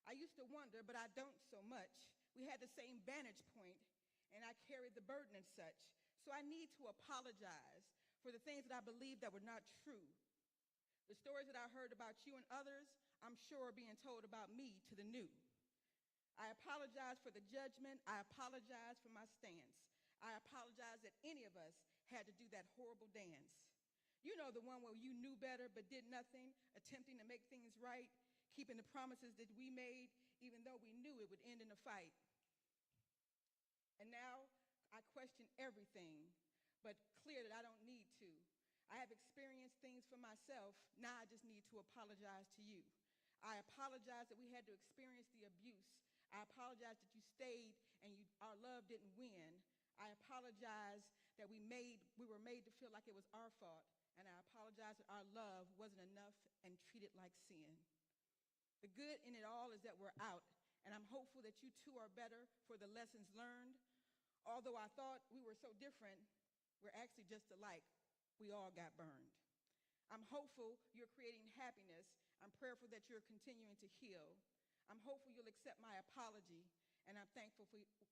I used to wonder, but I don't so much. We had the same vantage point, and I carried the burden and such. So I need to apologize for the things that I believed that were not true. The stories that I heard about you and others, I'm sure are being told about me to the new. I apologize for the judgment. I apologize for my stance. I apologize that any of us had to do that horrible dance. You know, the one where you knew better but did nothing, attempting to make things right, keeping the promises that we made, even though we knew it would end in a fight. And now I question everything, but clear that I don't need to. I have experienced things for myself. Now I just need to apologize to you. I apologize that we had to experience the abuse. I apologize that you stayed and our love didn't win. I apologize that we were made to feel like it was our fault. And I apologize that our love wasn't enough and treated like sin. The good in it all is that we're out. And I'm hopeful that you too are better for the lessons learned. Although I thought we were so different, we're actually just alike. We all got burned. I'm hopeful you're creating happiness. I'm prayerful that you're continuing to heal. I'm hopeful you'll accept my apology, and I'm thankful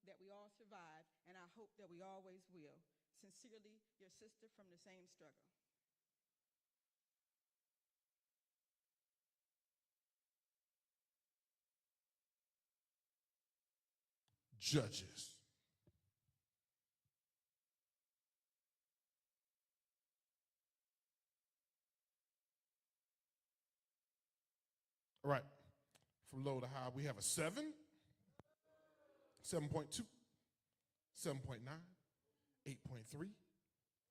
that we all survived, and I hope that we always will. Sincerely, your sister from the same struggle. Judges. All right. From low to high, we have a 7, 7.2, 7.9, 8.3,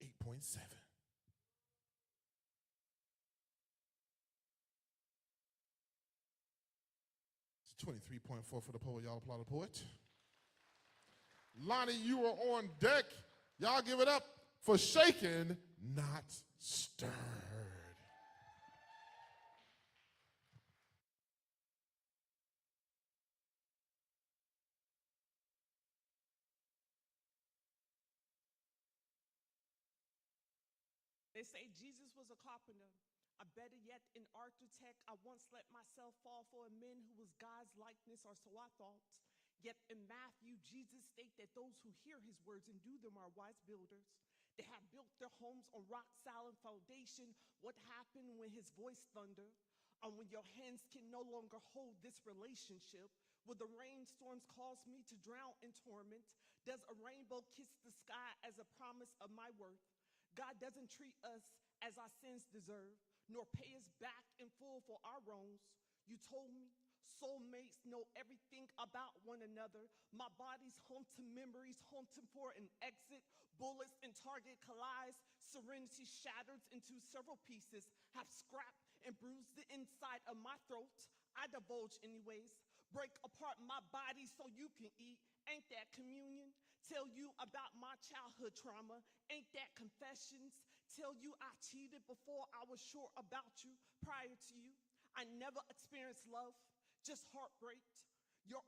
8.7. It's 23.4 for the poet. Y'all applaud the poet. Lonnie, you are on deck. Y'all give it up for shaken, not stirred. They say Jesus was a carpenter. Better yet, an architect. I once let myself fall for a man who was God's likeness, or so I thought. Yet in Matthew, Jesus states that those who hear his words and do them are wise builders. They have built their homes on rock-solid foundation. What happened when his voice thundered? And when your hands can no longer hold this relationship? Will the rainstorms cause me to drown in torment? Does a rainbow kiss the sky as a promise of my worth? God doesn't treat us as our sins deserve, nor pay us back in full for our wrongs. You told me soulmates know everything about one another. My body's home to memories, haunting for an exit. Bullets and target collides, serenity shattered into several pieces, have scrapped and bruised the inside of my throat. I divulge anyways, break apart my body so you can eat. Ain't that communion? Tell you about my childhood trauma. Ain't that confessions? Tell you I cheated before I was sure about you. Prior to you, I never experienced love, just heartbreak. Your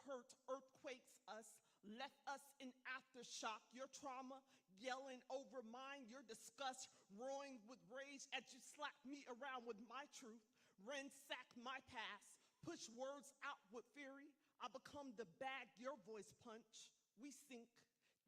hurt earthquakes us, left us in aftershock. Your trauma yelling over mine, your disgust roaring with rage as you slap me around with my truth. Ransack my past, push words out with fury. I become the bag your voice punch. We sink.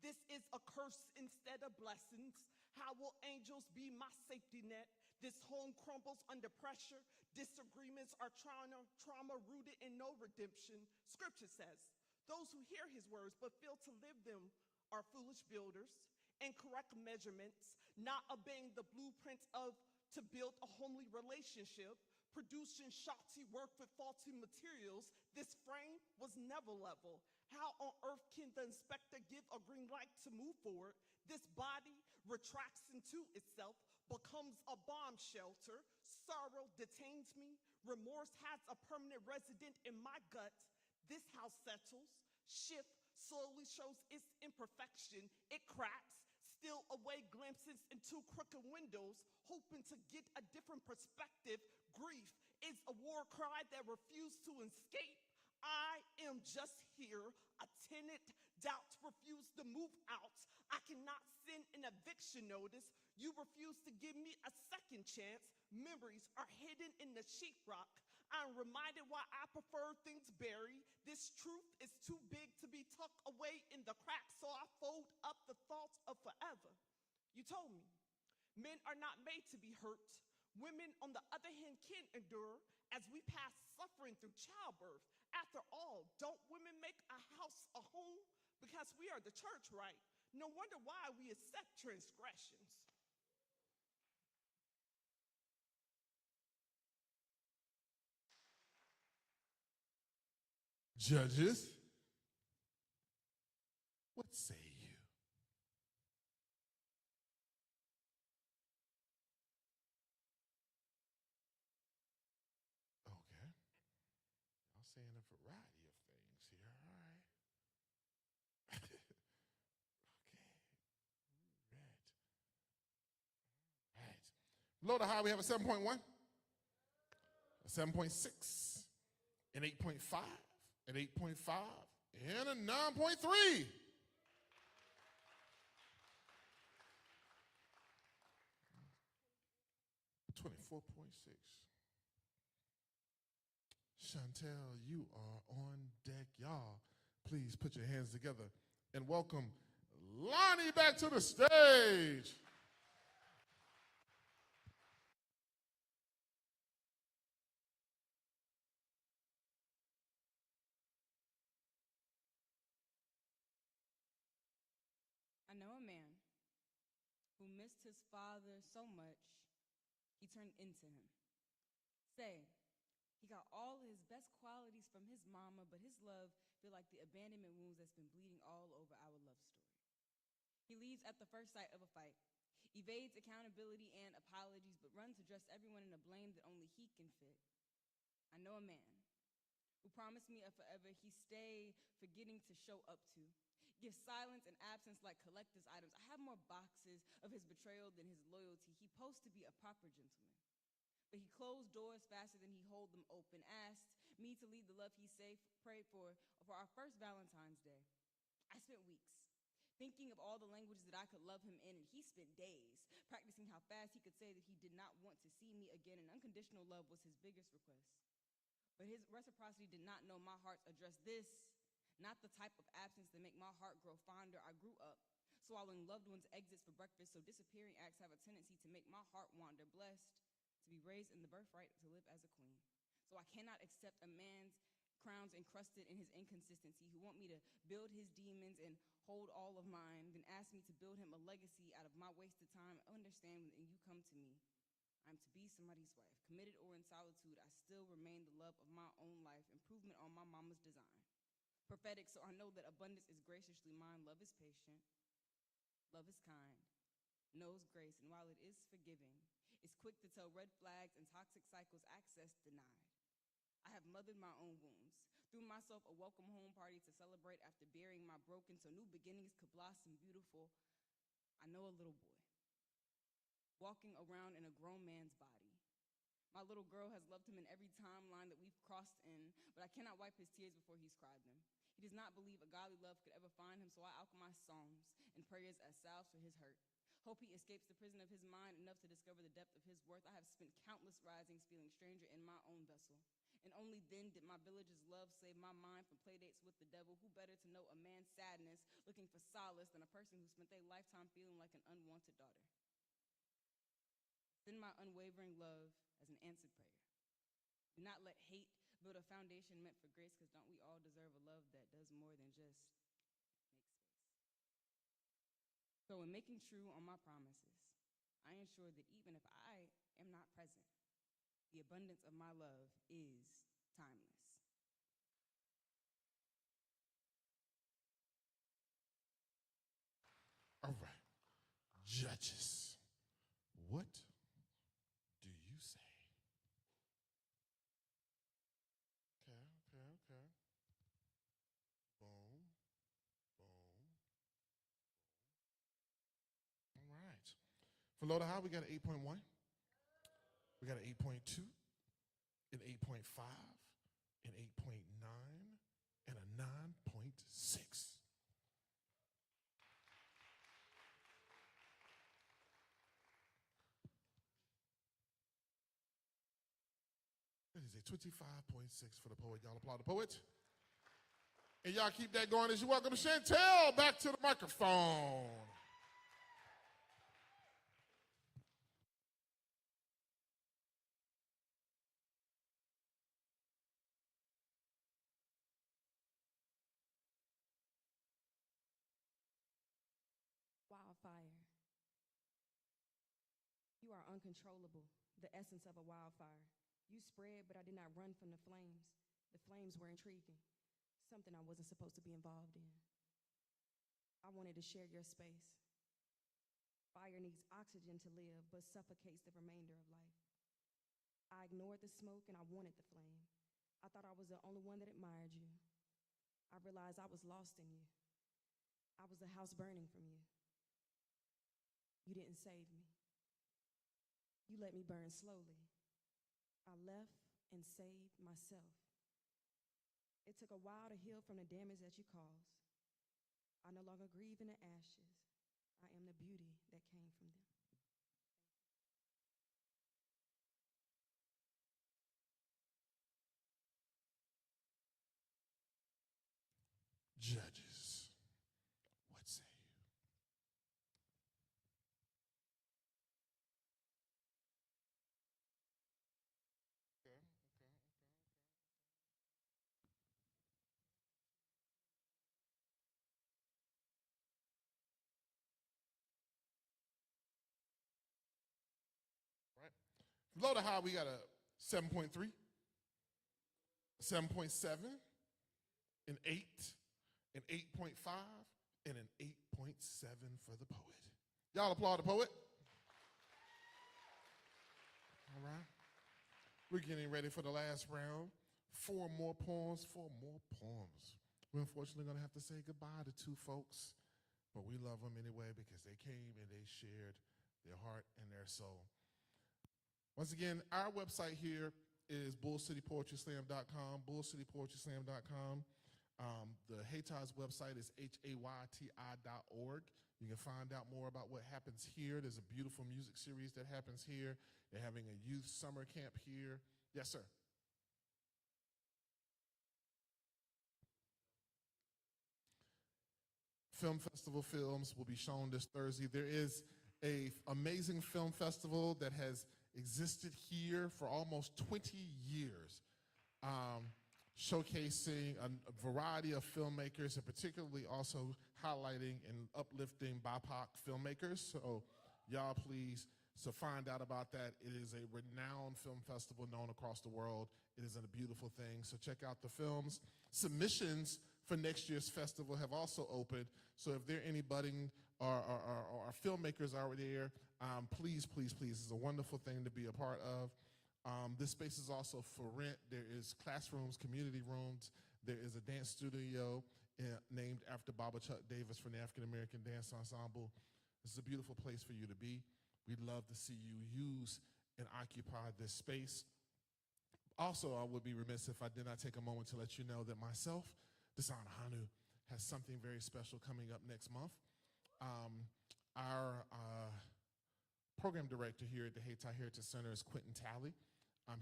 This is a curse instead of blessings. How will angels be my safety net? This home crumbles under pressure. Disagreements are trauma rooted in no redemption. Scripture says, those who hear his words but fail to live them are foolish builders. Incorrect measurements, not obeying the blueprints of to build a homely relationship, producing shoddy work with faulty materials. This frame was never level. How on earth can the inspector give a green light to move forward? This body retracts into itself, becomes a bomb shelter. Sorrow detains me. Remorse has a permanent resident in my gut. This house settles, shift, slowly shows its imperfection. It cracks, still away glimpses into crooked windows, hoping to get a different perspective. Grief is a war cry that refused to escape. I am just here, a tenant. Doubts refuse to move out. I cannot send an eviction notice. You refuse to give me a second chance. Memories are hidden in the sheetrock. I'm reminded why I prefer things buried. This truth is too big to be tucked away in the cracks, so I fold up the thoughts of forever. You told me men are not made to be hurt. Women, on the other hand, can endure as we pass suffering through childbirth. After all, don't women make a house a home? Because we are the church, right? No wonder why we accept transgressions. Judges, what say you? Okay. Y'all saying a variety of things here. All right. Okay. All right. Below the high, we have a 7.1, a 7.6, an 8.5, an 8.5, and a 9.3. $24.6. Chantel, you are on deck. Y'all, please put your hands together and welcome Lonnie back to the stage. I know a man who missed his father so much, he turned into him. Say, he got all his best qualities from his mama, but his love feel like the abandonment wounds that's been bleeding all over our love story. He leaves at the first sight of a fight, evades accountability and apologies, but runs to dress everyone in a blame that only he can fit. I know a man who promised me a forever he stay forgetting to show up to. Give silence and absence like collector's items. I have more boxes of his betrayal than his loyalty. He posed to be a proper gentleman, but he closed doors faster than he hold them open. Asked me to lead the love he saved, prayed for our first Valentine's Day. I spent weeks thinking of all the languages that I could love him in, and he spent days practicing how fast he could say that he did not want to see me again, and unconditional love was his biggest request. But his reciprocity did not know my heart's address. This, not the type of absence that make my heart grow fonder. I grew up swallowing loved ones' exits for breakfast, so disappearing acts have a tendency to make my heart wander. Blessed to be raised in the birthright to live as a queen. So I cannot accept a man's crowns encrusted in his inconsistency, who want me to build his demons and hold all of mine, then ask me to build him a legacy out of my wasted time. Understand when you come to me, I'm to be somebody's wife. Committed or in solitude, I still remain the love of my own life. Improvement on my mama's design. Prophetic, so I know that abundance is graciously mine. Love is patient. Love is kind. Knows grace, and while it is forgiving, it's quick to tell red flags and toxic cycles, access denied. I have mothered my own wounds. Threw myself a welcome home party to celebrate after burying my broken so new beginnings could blossom beautiful. I know a little boy walking around in a grown man's body. My little girl has loved him in every timeline that we've crossed in, but I cannot wipe his tears before he's cried them. He does not believe a godly love could ever find him, so I alchemize songs and prayers as salves for his hurt. Hope he escapes the prison of his mind enough to discover the depth of his worth. I have spent countless risings feeling stranger in my own vessel. And only then did my village's love save my mind from playdates with the devil. Who better to know a man's sadness, looking for solace, than a person who spent their lifetime feeling like an unwanted daughter? Send my unwavering love as an answered prayer. Do not let hate build a foundation meant for grace, because don't we all deserve a love that does more than just make space? So in making true on my promises, I ensure that even if I am not present, the abundance of my love is timeless. All right, judges, what do you say? Okay. Boom, boom. All right. For Loda High, we got an 8.1. We got an 8.2, an 8.5, an 8.9, and a 9.6. That is a 25.6 for the poet. Y'all applaud the poet. And y'all keep that going as you welcome Chantel back to the microphone. Wildfire. You are uncontrollable, the essence of a wildfire. You spread, but I did not run from the flames. The flames were intriguing, something I wasn't supposed to be involved in. I wanted to share your space. Fire needs oxygen to live, but suffocates the remainder of life. I ignored the smoke and I wanted the flame. I thought I was the only one that admired you. I realized I was lost in you. I was the house burning from you. You didn't save me. You let me burn slowly. I left and saved myself. It took a while to heal from the damage that you caused. I no longer grieve in the ashes. I am the beauty that came from them. Low to high, we got a 7.3, 7.7, an 8, an 8.5, and an 8.7 for the poet. Y'all applaud the poet. All right. We're getting ready for the last round. 4 more poems, 4 more poems. We're unfortunately going to have to say goodbye to 2 folks, but we love them anyway because they came and they shared their heart and their soul. Once again, our website here is bullcitypoetryslam.com, bullcitypoetryslam.com. The Hayti's website is hayti.org. You can find out more about what happens here. There's a beautiful music series that happens here. They're having a youth summer camp here. Yes, sir. Film Festival films will be shown this Thursday. There is an amazing film festival that has existed here for almost 20 years, showcasing a variety of filmmakers and particularly also highlighting and uplifting BIPOC filmmakers. So y'all please, so find out about that. It is a renowned film festival known across the world. It is a beautiful thing. So check out the films. Submissions for next year's festival have also opened. So if there are any budding or filmmakers out there, please, please, please, it's a wonderful thing to be a part of. This space is also for rent. There is classrooms, community rooms. There is a dance studio named after Baba Chuck Davis from the African American Dance Ensemble. This is a beautiful place for you to be. We'd love to see you use and occupy this space. Also, I would be remiss if I did not take a moment to let you know that myself, Dasan Hanu, has something very special coming up next month. Our program director here at the Hayti Heritage Center is Quentin Talley.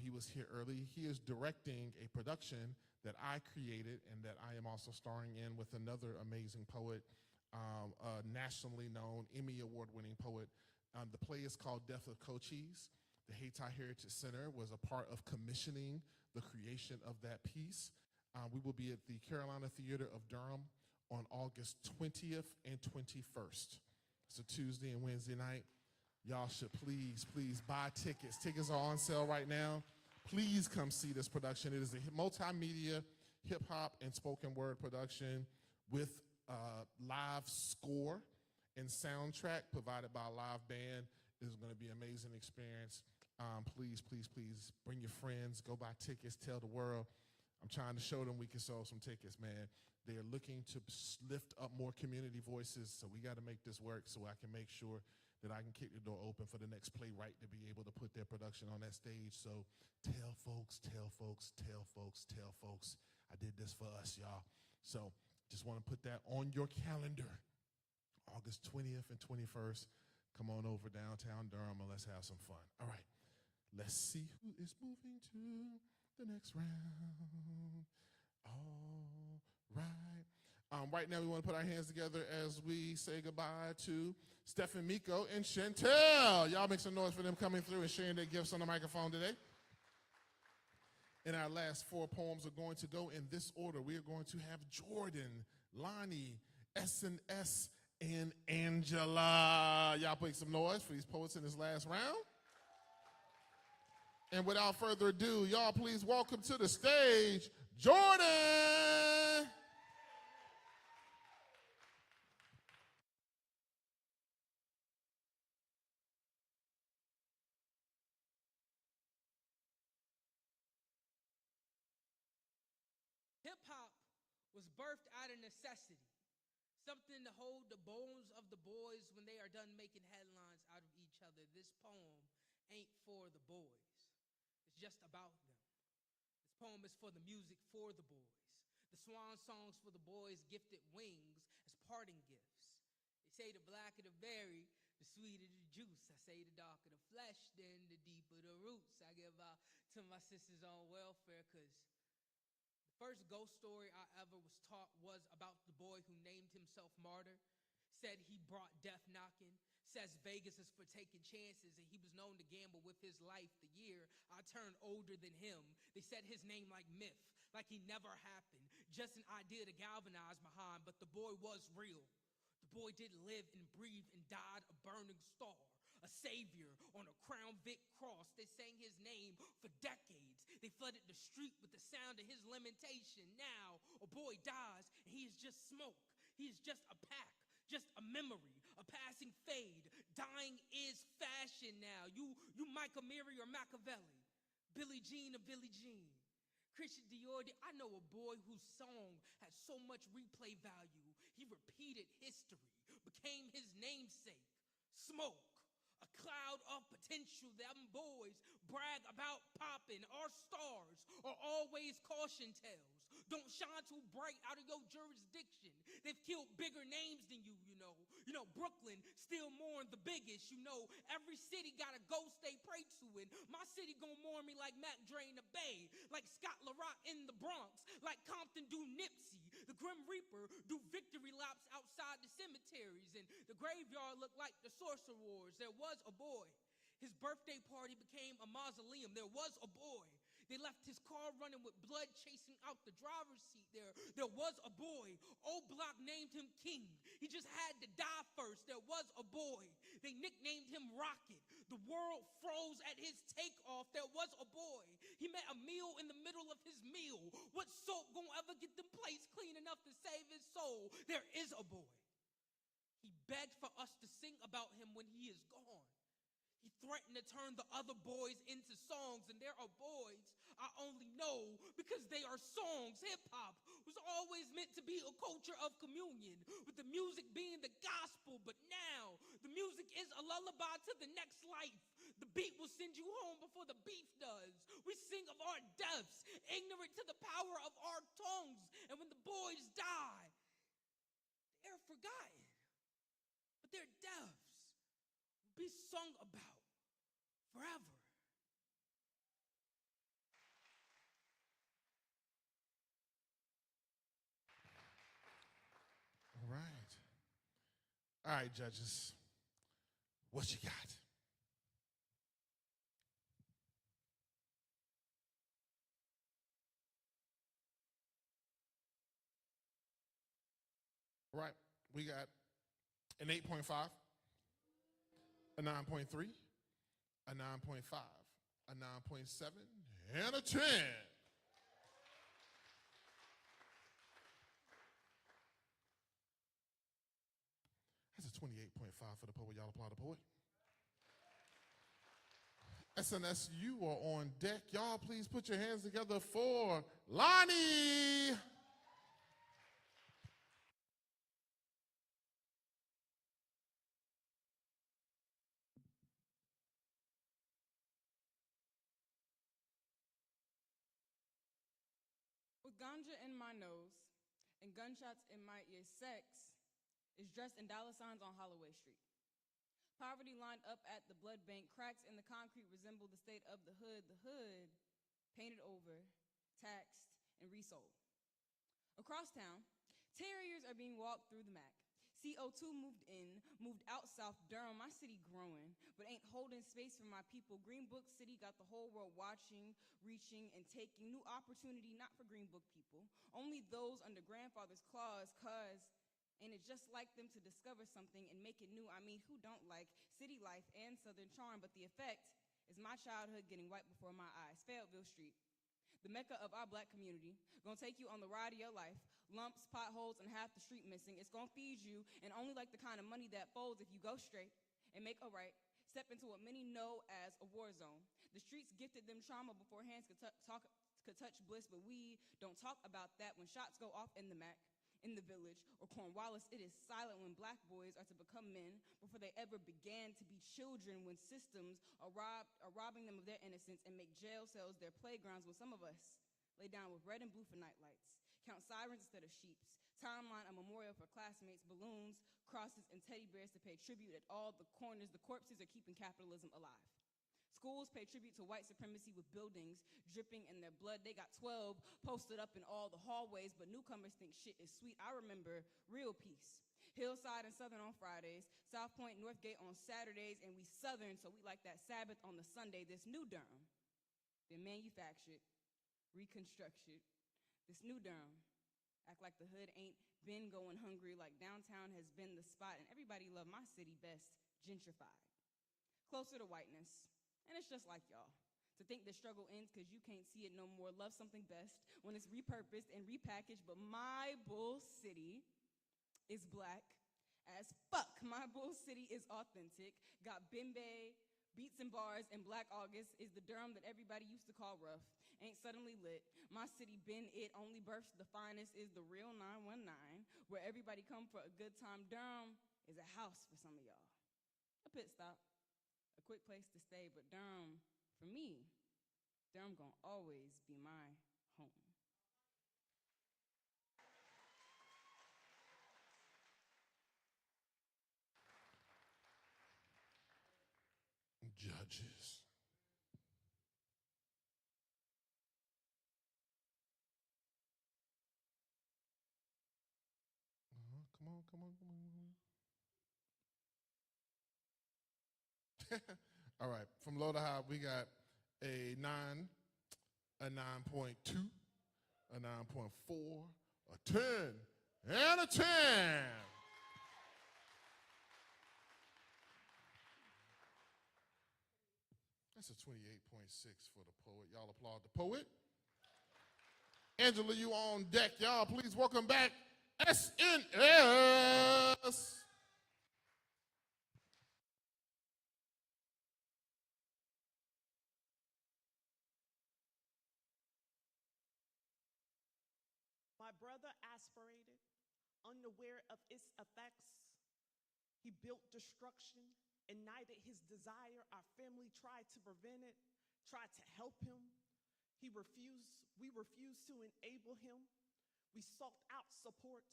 He was here early. He is directing a production that I created and that I am also starring in with another amazing poet, a nationally known Emmy Award-winning poet. The play is called Death of Cochise. The Hayti Heritage Center was a part of commissioning the creation of that piece. We will be at the Carolina Theater of Durham on August 20th and 21st. It's a Tuesday and Wednesday night. Y'all should please, please buy tickets. Tickets are on sale right now. Please come see this production. It is a multimedia, hip-hop, and spoken word production with live score and soundtrack provided by a live band. It is going to be an amazing experience. Please, please, please bring your friends. Go buy tickets. Tell the world. I'm trying to show them we can sell some tickets, man. They are looking to lift up more community voices, so we got to make this work so I can make sure that I can kick the door open for the next playwright to be able to put their production on that stage. So tell folks, tell folks, tell folks, tell folks. I did this for us, y'all. So just want to put that on your calendar. August 20th and 21st. Come on over downtown Durham and let's have some fun. All right. Let's see who is moving to the next round. All right. Right now, we want to put our hands together as we say goodbye to Stephen Miko and Chantel. Y'all make some noise for them coming through and sharing their gifts on the microphone today. And our last 4 poems are going to go in this order. We are going to have Jordan, Lonnie, S&S, and Angela. Y'all make some noise for these poets in this last round. And without further ado, y'all please welcome to the stage, Jordan. Hip-hop was birthed out of necessity, something to hold the bones of the boys when they are done making headlines out of each other. This poem ain't for the boys. It's just about them. This poem is for the music for the boys. The swan songs for the boys gifted wings as parting gifts. They say the blacker the berry, the sweeter the juice. I say the darker the flesh, then the deeper the roots. I give out to my sisters on welfare because first ghost story I ever was taught was about the boy who named himself Martyr. Said he brought death knocking. Says Vegas is for taking chances, and he was known to gamble with his life. The year I turned older than him, they said his name like myth, like he never happened. Just an idea to galvanize behind, but the boy was real. The boy did live and breathe and died a burning star. a savior on a Crown Vic cross. They sang his name for decades. They flooded the street with the sound of his lamentation. Now a boy dies and he is just smoke. He is just a pack, just a memory, a passing fade. Dying is fashion now. You Micah Mary or Machiavelli, Billie Jean or Billie Jean. Christian Dior, I know a boy whose song had so much replay value. He repeated history, became his namesake. Smoke, a cloud of potential. Them boys brag about popping. Our stars are always caution tales. Don't shine too bright out of your jurisdiction. They've killed bigger names than you, you know. You know, Brooklyn still mourn the biggest, you know. Every city got a ghost they pray to, and my city gonna mourn me like Mac Dre in the Bay, like Scott LaRock in the Bronx, like Compton do Nipsey. The Grim Reaper do victory laps outside the cemeteries, and the graveyard look like the Sorcerer Wars. There was a boy. His birthday party became a mausoleum. There was a boy. They left his car running with blood chasing out the driver's seat. There was a boy. Old Block named him King. He just had to die first. There was a boy. They nicknamed him Rocket. The world froze at his takeoff. There was a boy. He met a meal in the middle of his meal. What soap gonna ever get them plates clean enough to save his soul? There is a boy. He begged for us to sing about him when he is gone. He threatened to turn the other boys into songs, and there are boys I only know because they are songs. Hip-hop was always meant to be a culture of communion, with the music being the gospel, but now the music is a lullaby to the next life. The beat will send you home before the beef does. We sing of our deaths, ignorant to the power of our tongues, and when the boys die, they're forgotten. But their deaths will be sung about forever. All right. All right, judges. What you got? All right. We got an 8.5, a 9.3, a 9.5, a 9.7, and a 10. That's a 28.5 for the poet. Y'all applaud the poet. SNS, you are on deck. Y'all please put your hands together for Lonnie. With ganja in my nose and gunshots in my ears, sex is dressed in dollar signs on Holloway Street. Poverty lined up at the blood bank, cracks in the concrete resemble the state of the hood painted over, taxed, and resold. Across town, terriers are being walked through the MAC. CO2 moved out south Durham, my city growing, but ain't holding space for my people. Green Book City got the whole world watching, reaching, and taking. New opportunity, not for Green Book people, only those under grandfather's claws, cause ain't it just like them to discover something and make it new? I mean, who don't like city life and Southern charm? But the effect is my childhood getting wiped before my eyes. Fayetteville Street, the mecca of our black community, gonna take you on the ride of your life. Lumps, potholes, and half the street missing. It's gonna feed you, and only like the kind of money that folds if you go straight and make a right. Step into what many know as a war zone. The streets gifted them trauma before hands could touch bliss, but we don't talk about that. When shots go off in the MAC, in the village, or Cornwallis, it is silent when black boys are to become men before they ever began to be children, when systems are robbing them of their innocence and make jail cells their playgrounds, when some of us lay down with red and blue for nightlights, count sirens instead of sheeps, timeline a memorial for classmates, balloons, crosses, and teddy bears to pay tribute at all the corners. The corpses are keeping capitalism alive. Schools pay tribute to white supremacy with buildings dripping in their blood. They got 12 posted up in all the hallways, but newcomers think shit is sweet. I remember real peace. Hillside and Southern on Fridays, South Point, Northgate on Saturdays, and we Southern, so we like that Sabbath on the Sunday. This new Durham, been manufactured, reconstructed. This new Durham, act like the hood ain't been going hungry, like downtown has been the spot, and everybody love my city best, gentrified. closer to whiteness. And it's just like y'all. To think the struggle ends because you can't see it no more. Love something best when it's repurposed and repackaged. But my Bull City is black as fuck. My Bull City is authentic. Got bimbe, beats and bars, and Black August is the Durham that everybody used to call rough. Ain't suddenly lit. My city been it, only burst the finest is the real 919, where everybody come for a good time. Durham is a house for some of y'all. A pit stop, a quick place to stay, but Durham, for me, Durham gonna always be my home. Judges. Come on, come on, come on. All right, from low to high, we got a 9, a 9.2, a 9.4, a 10, and a 10. That's a 28.6 for the poet. Y'all applaud the poet. Angela, you on deck. Y'all, please welcome back SNS. My brother aspirated, unaware of its effects. He built destruction, ignited his desire. Our family tried to prevent it, tried to help him. We refused to enable him. We sought out support,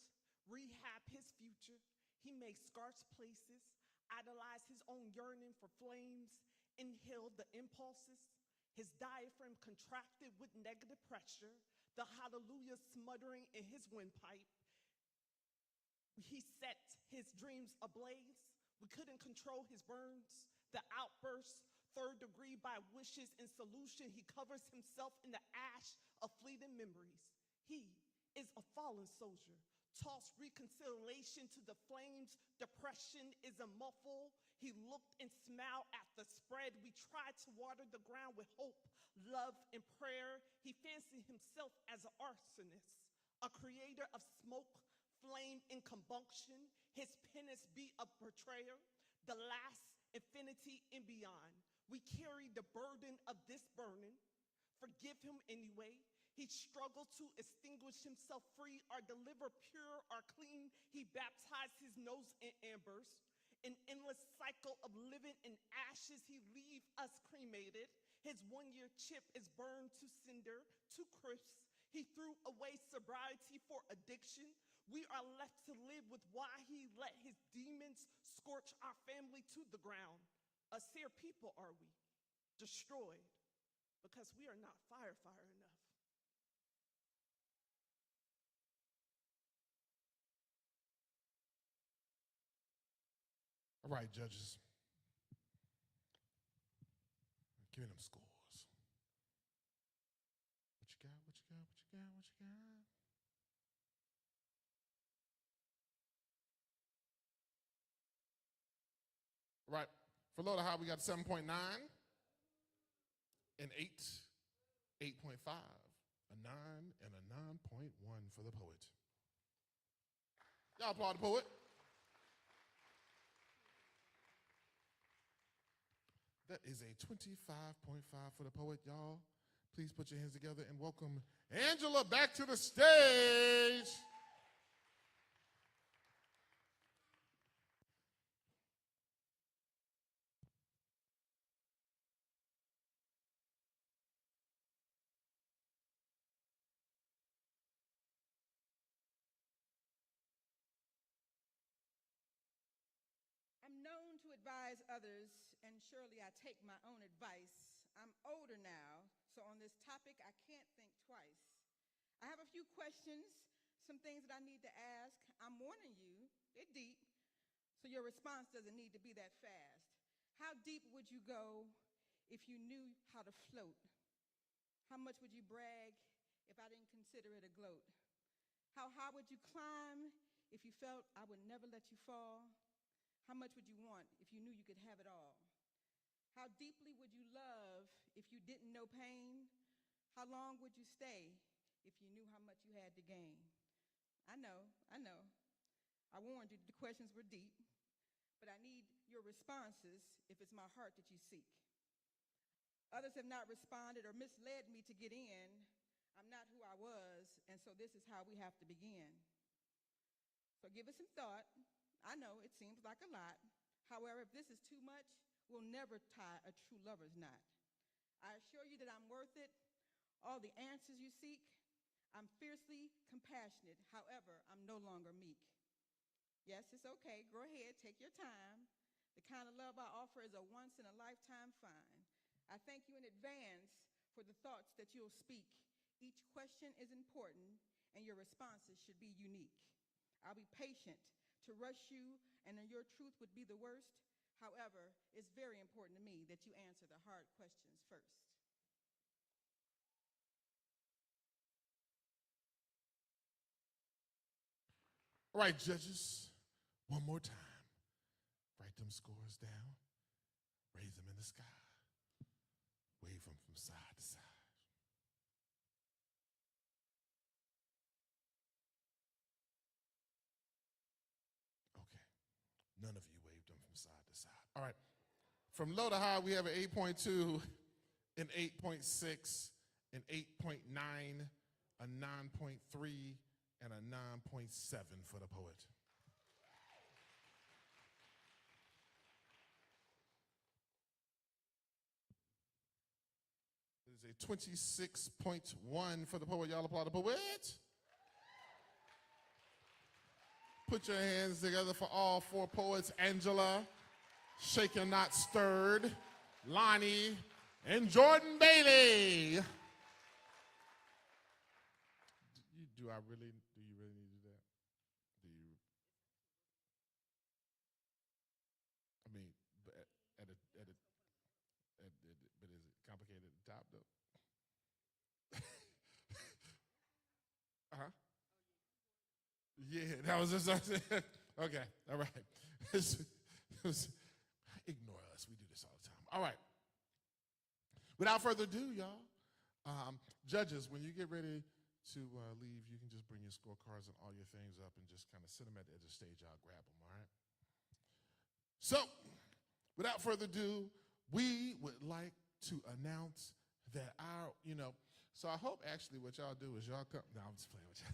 rehab his future. He made scarce places, idolized his own yearning for flames, inhaled the impulses. His diaphragm contracted with negative pressure, the hallelujah smothering in his windpipe. He set his dreams ablaze. We couldn't control his burns, the outbursts, third degree by wishes and solution. He covers himself in the ash of fleeting memories. He is a fallen soldier. Toss reconciliation to the flames. Depression is a muffle. He looked and smiled at the spread. We tried to water the ground with hope, love, and prayer. He fancied himself as an arsonist, a creator of smoke, flame, and combustion. His penance be a betrayer, the last infinity and beyond. We carry the burden of this burning. Forgive him anyway. He struggled to extinguish himself free or deliver pure or clean. He baptized his nose in ambers. An endless cycle of living in ashes. He leave us cremated. His one-year chip is burned to cinder, to crisp. He threw away sobriety for addiction. We are left to live with why he let his demons scorch our family to the ground. A seer people are we, destroyed, because we are not fire enough. All right, judges. Give me them scores. What you got, what you got, what you got, what you got? All right, for low to high, we got 7.9, an 8, 8.5, a 9, and a 9.1 for the poet. Y'all applaud the poet. That is a 25.5 for the poet, y'all. Please put your hands together and welcome Angela back to the stage. I'm known to advise others, and surely I take my own advice. I'm older now, so on this topic, I can't think twice. I have a few questions, some things that I need to ask. I'm warning you, they're deep, so your response doesn't need to be that fast. How deep would you go if you knew how to float? How much would you brag if I didn't consider it a gloat? How high would you climb if you felt I would never let you fall? How much would you want if you knew you could have it all? How deeply would you love if you didn't know pain? How long would you stay if you knew how much you had to gain? I know. I warned you the questions were deep, but I need your responses if it's my heart that you seek. Others have not responded or misled me to get in. I'm not who I was, and so this is how we have to begin. So give it some thought. I know it seems like a lot. However, if this is too much, we'll never tie a true lover's knot. I assure you that I'm worth it. All the answers you seek, I'm fiercely compassionate. However, I'm no longer meek. Yes, it's okay. Go ahead, take your time. The kind of love I offer is a once-in-a-lifetime find. I thank you in advance for the thoughts that you'll speak. Each question is important, and your responses should be unique. I'll be patient to rush you, and then your truth would be the worst. However, it's very important to me that you answer the hard questions first. All right, judges, one more time. Write them scores down, raise them in the sky, wave them from side to side. Okay, none of you waved them from side to side. All right, from low to high, we have an 8.2, an 8.6, an 8.9, a 9.3, and a 9.7 for the poet. It is a 26.1 for the poet. Y'all applaud the poet. Put your hands together for all four poets: Angela, Shaken Not Stirred, Lonnie, and Jordan Bailey. Do you really need to do that? Do you? I mean, but but is it complicated at the top though? Uh-huh. Yeah, that was just okay. All right. Ignore us. We do this all the time. All right. Without further ado, y'all, judges, when you get ready to leave, you can just bring your scorecards and all your things up and just kind of sit them at the edge of the stage. I'll grab them. All right. So, without further ado, we would like to announce that so I hope actually what y'all do is y'all come. No, I'm just playing with you.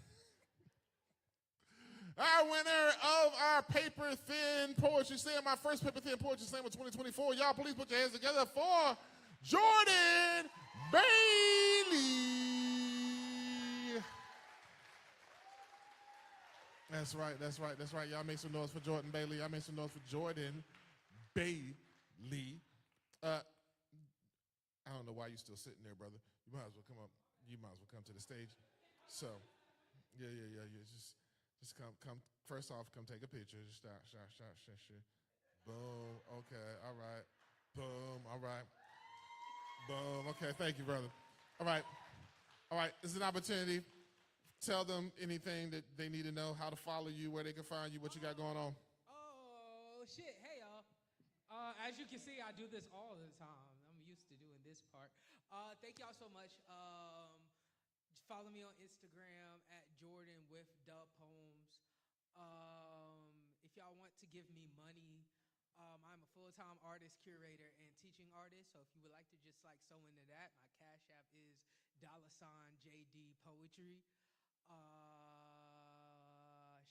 Our winner of our paper thin poetry slam, my first paper thin poetry slam of 2024. Y'all, please put your hands together for Jordan Bailey. That's right. Y'all make some noise for Jordan Bailey. Y'all make some noise for Jordan Bailey. I don't know why you're still sitting there, brother. You might as well come up. You might as well come to the stage. So, yeah. Just come. First off, come take a picture. Just shot. Boom. Okay. All right. Boom. All right. Boom. Okay. Thank you, brother. All right. This is an opportunity. Tell them anything that they need to know, how to follow you, where they can find you, what you got going on. Oh, shit. Hey, y'all. As you can see, I do this all the time. I'm used to doing this part. Thank y'all so much. Follow me on Instagram at Jordan with Dub Poems. If y'all want to give me money, I'm a full-time artist, curator, and teaching artist. So if you would like to just sew into that, my Cash App is $JD Poetry.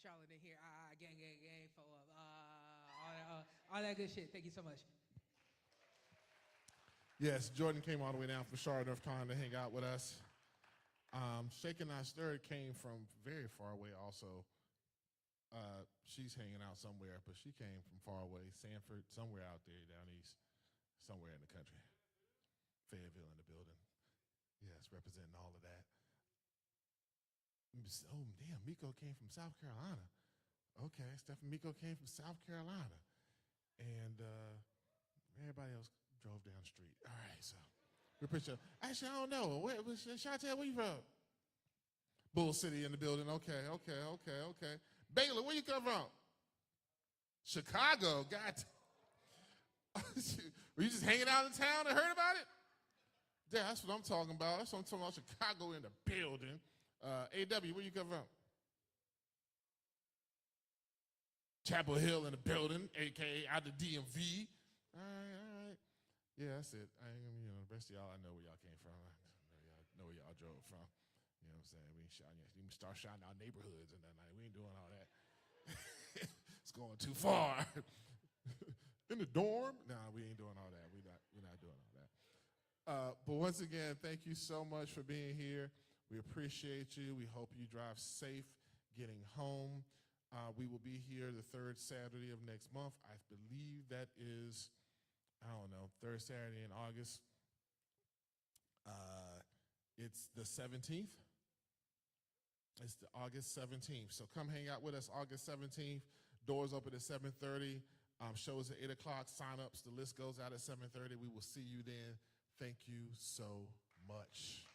Charlotte in here, gang, for all that good shit. Thank you so much. Yes, Jordan came all the way down from Charlotte, North Carolina to hang out with us. Shaken Not Stirred came from very far away also. She's hanging out somewhere, but she came from far away, Sanford, somewhere out there down east, somewhere in the country. Fayetteville in the building. Yes, representing all of that. Oh, damn, Miko came from South Carolina. Okay, Stephen Miko came from South Carolina. And everybody else drove down the street. All right, so we appreciate it. Actually, I don't know. Chantel, where you from? Bull City in the building. Okay. Baylor, where you come from? Chicago. God. Were you just hanging out in town and heard about it? Yeah, that's what I'm talking about. That's what I'm talking about. Chicago in the building. AW, where you come from? Chapel Hill in the building, a.k.a. out the DMV. All right. Yeah, that's it. The rest of y'all, I know where y'all came from. I know where y'all drove from. You know what I'm saying? We ain't shouting. We can start shouting out neighborhoods and then we ain't doing all that. It's going too far. In the dorm? Nah, we ain't doing all that. We're not doing all that. But once again, thank you so much for being here. We appreciate you. We hope you drive safe getting home. We will be here the third Saturday of next month. I believe that is, third Saturday in August. It's the 17th. It's the August 17th. So come hang out with us August 17th. Doors open at 7:30. Shows at 8 o'clock. Sign-ups. The list goes out at 7:30. We will see you then. Thank you so much.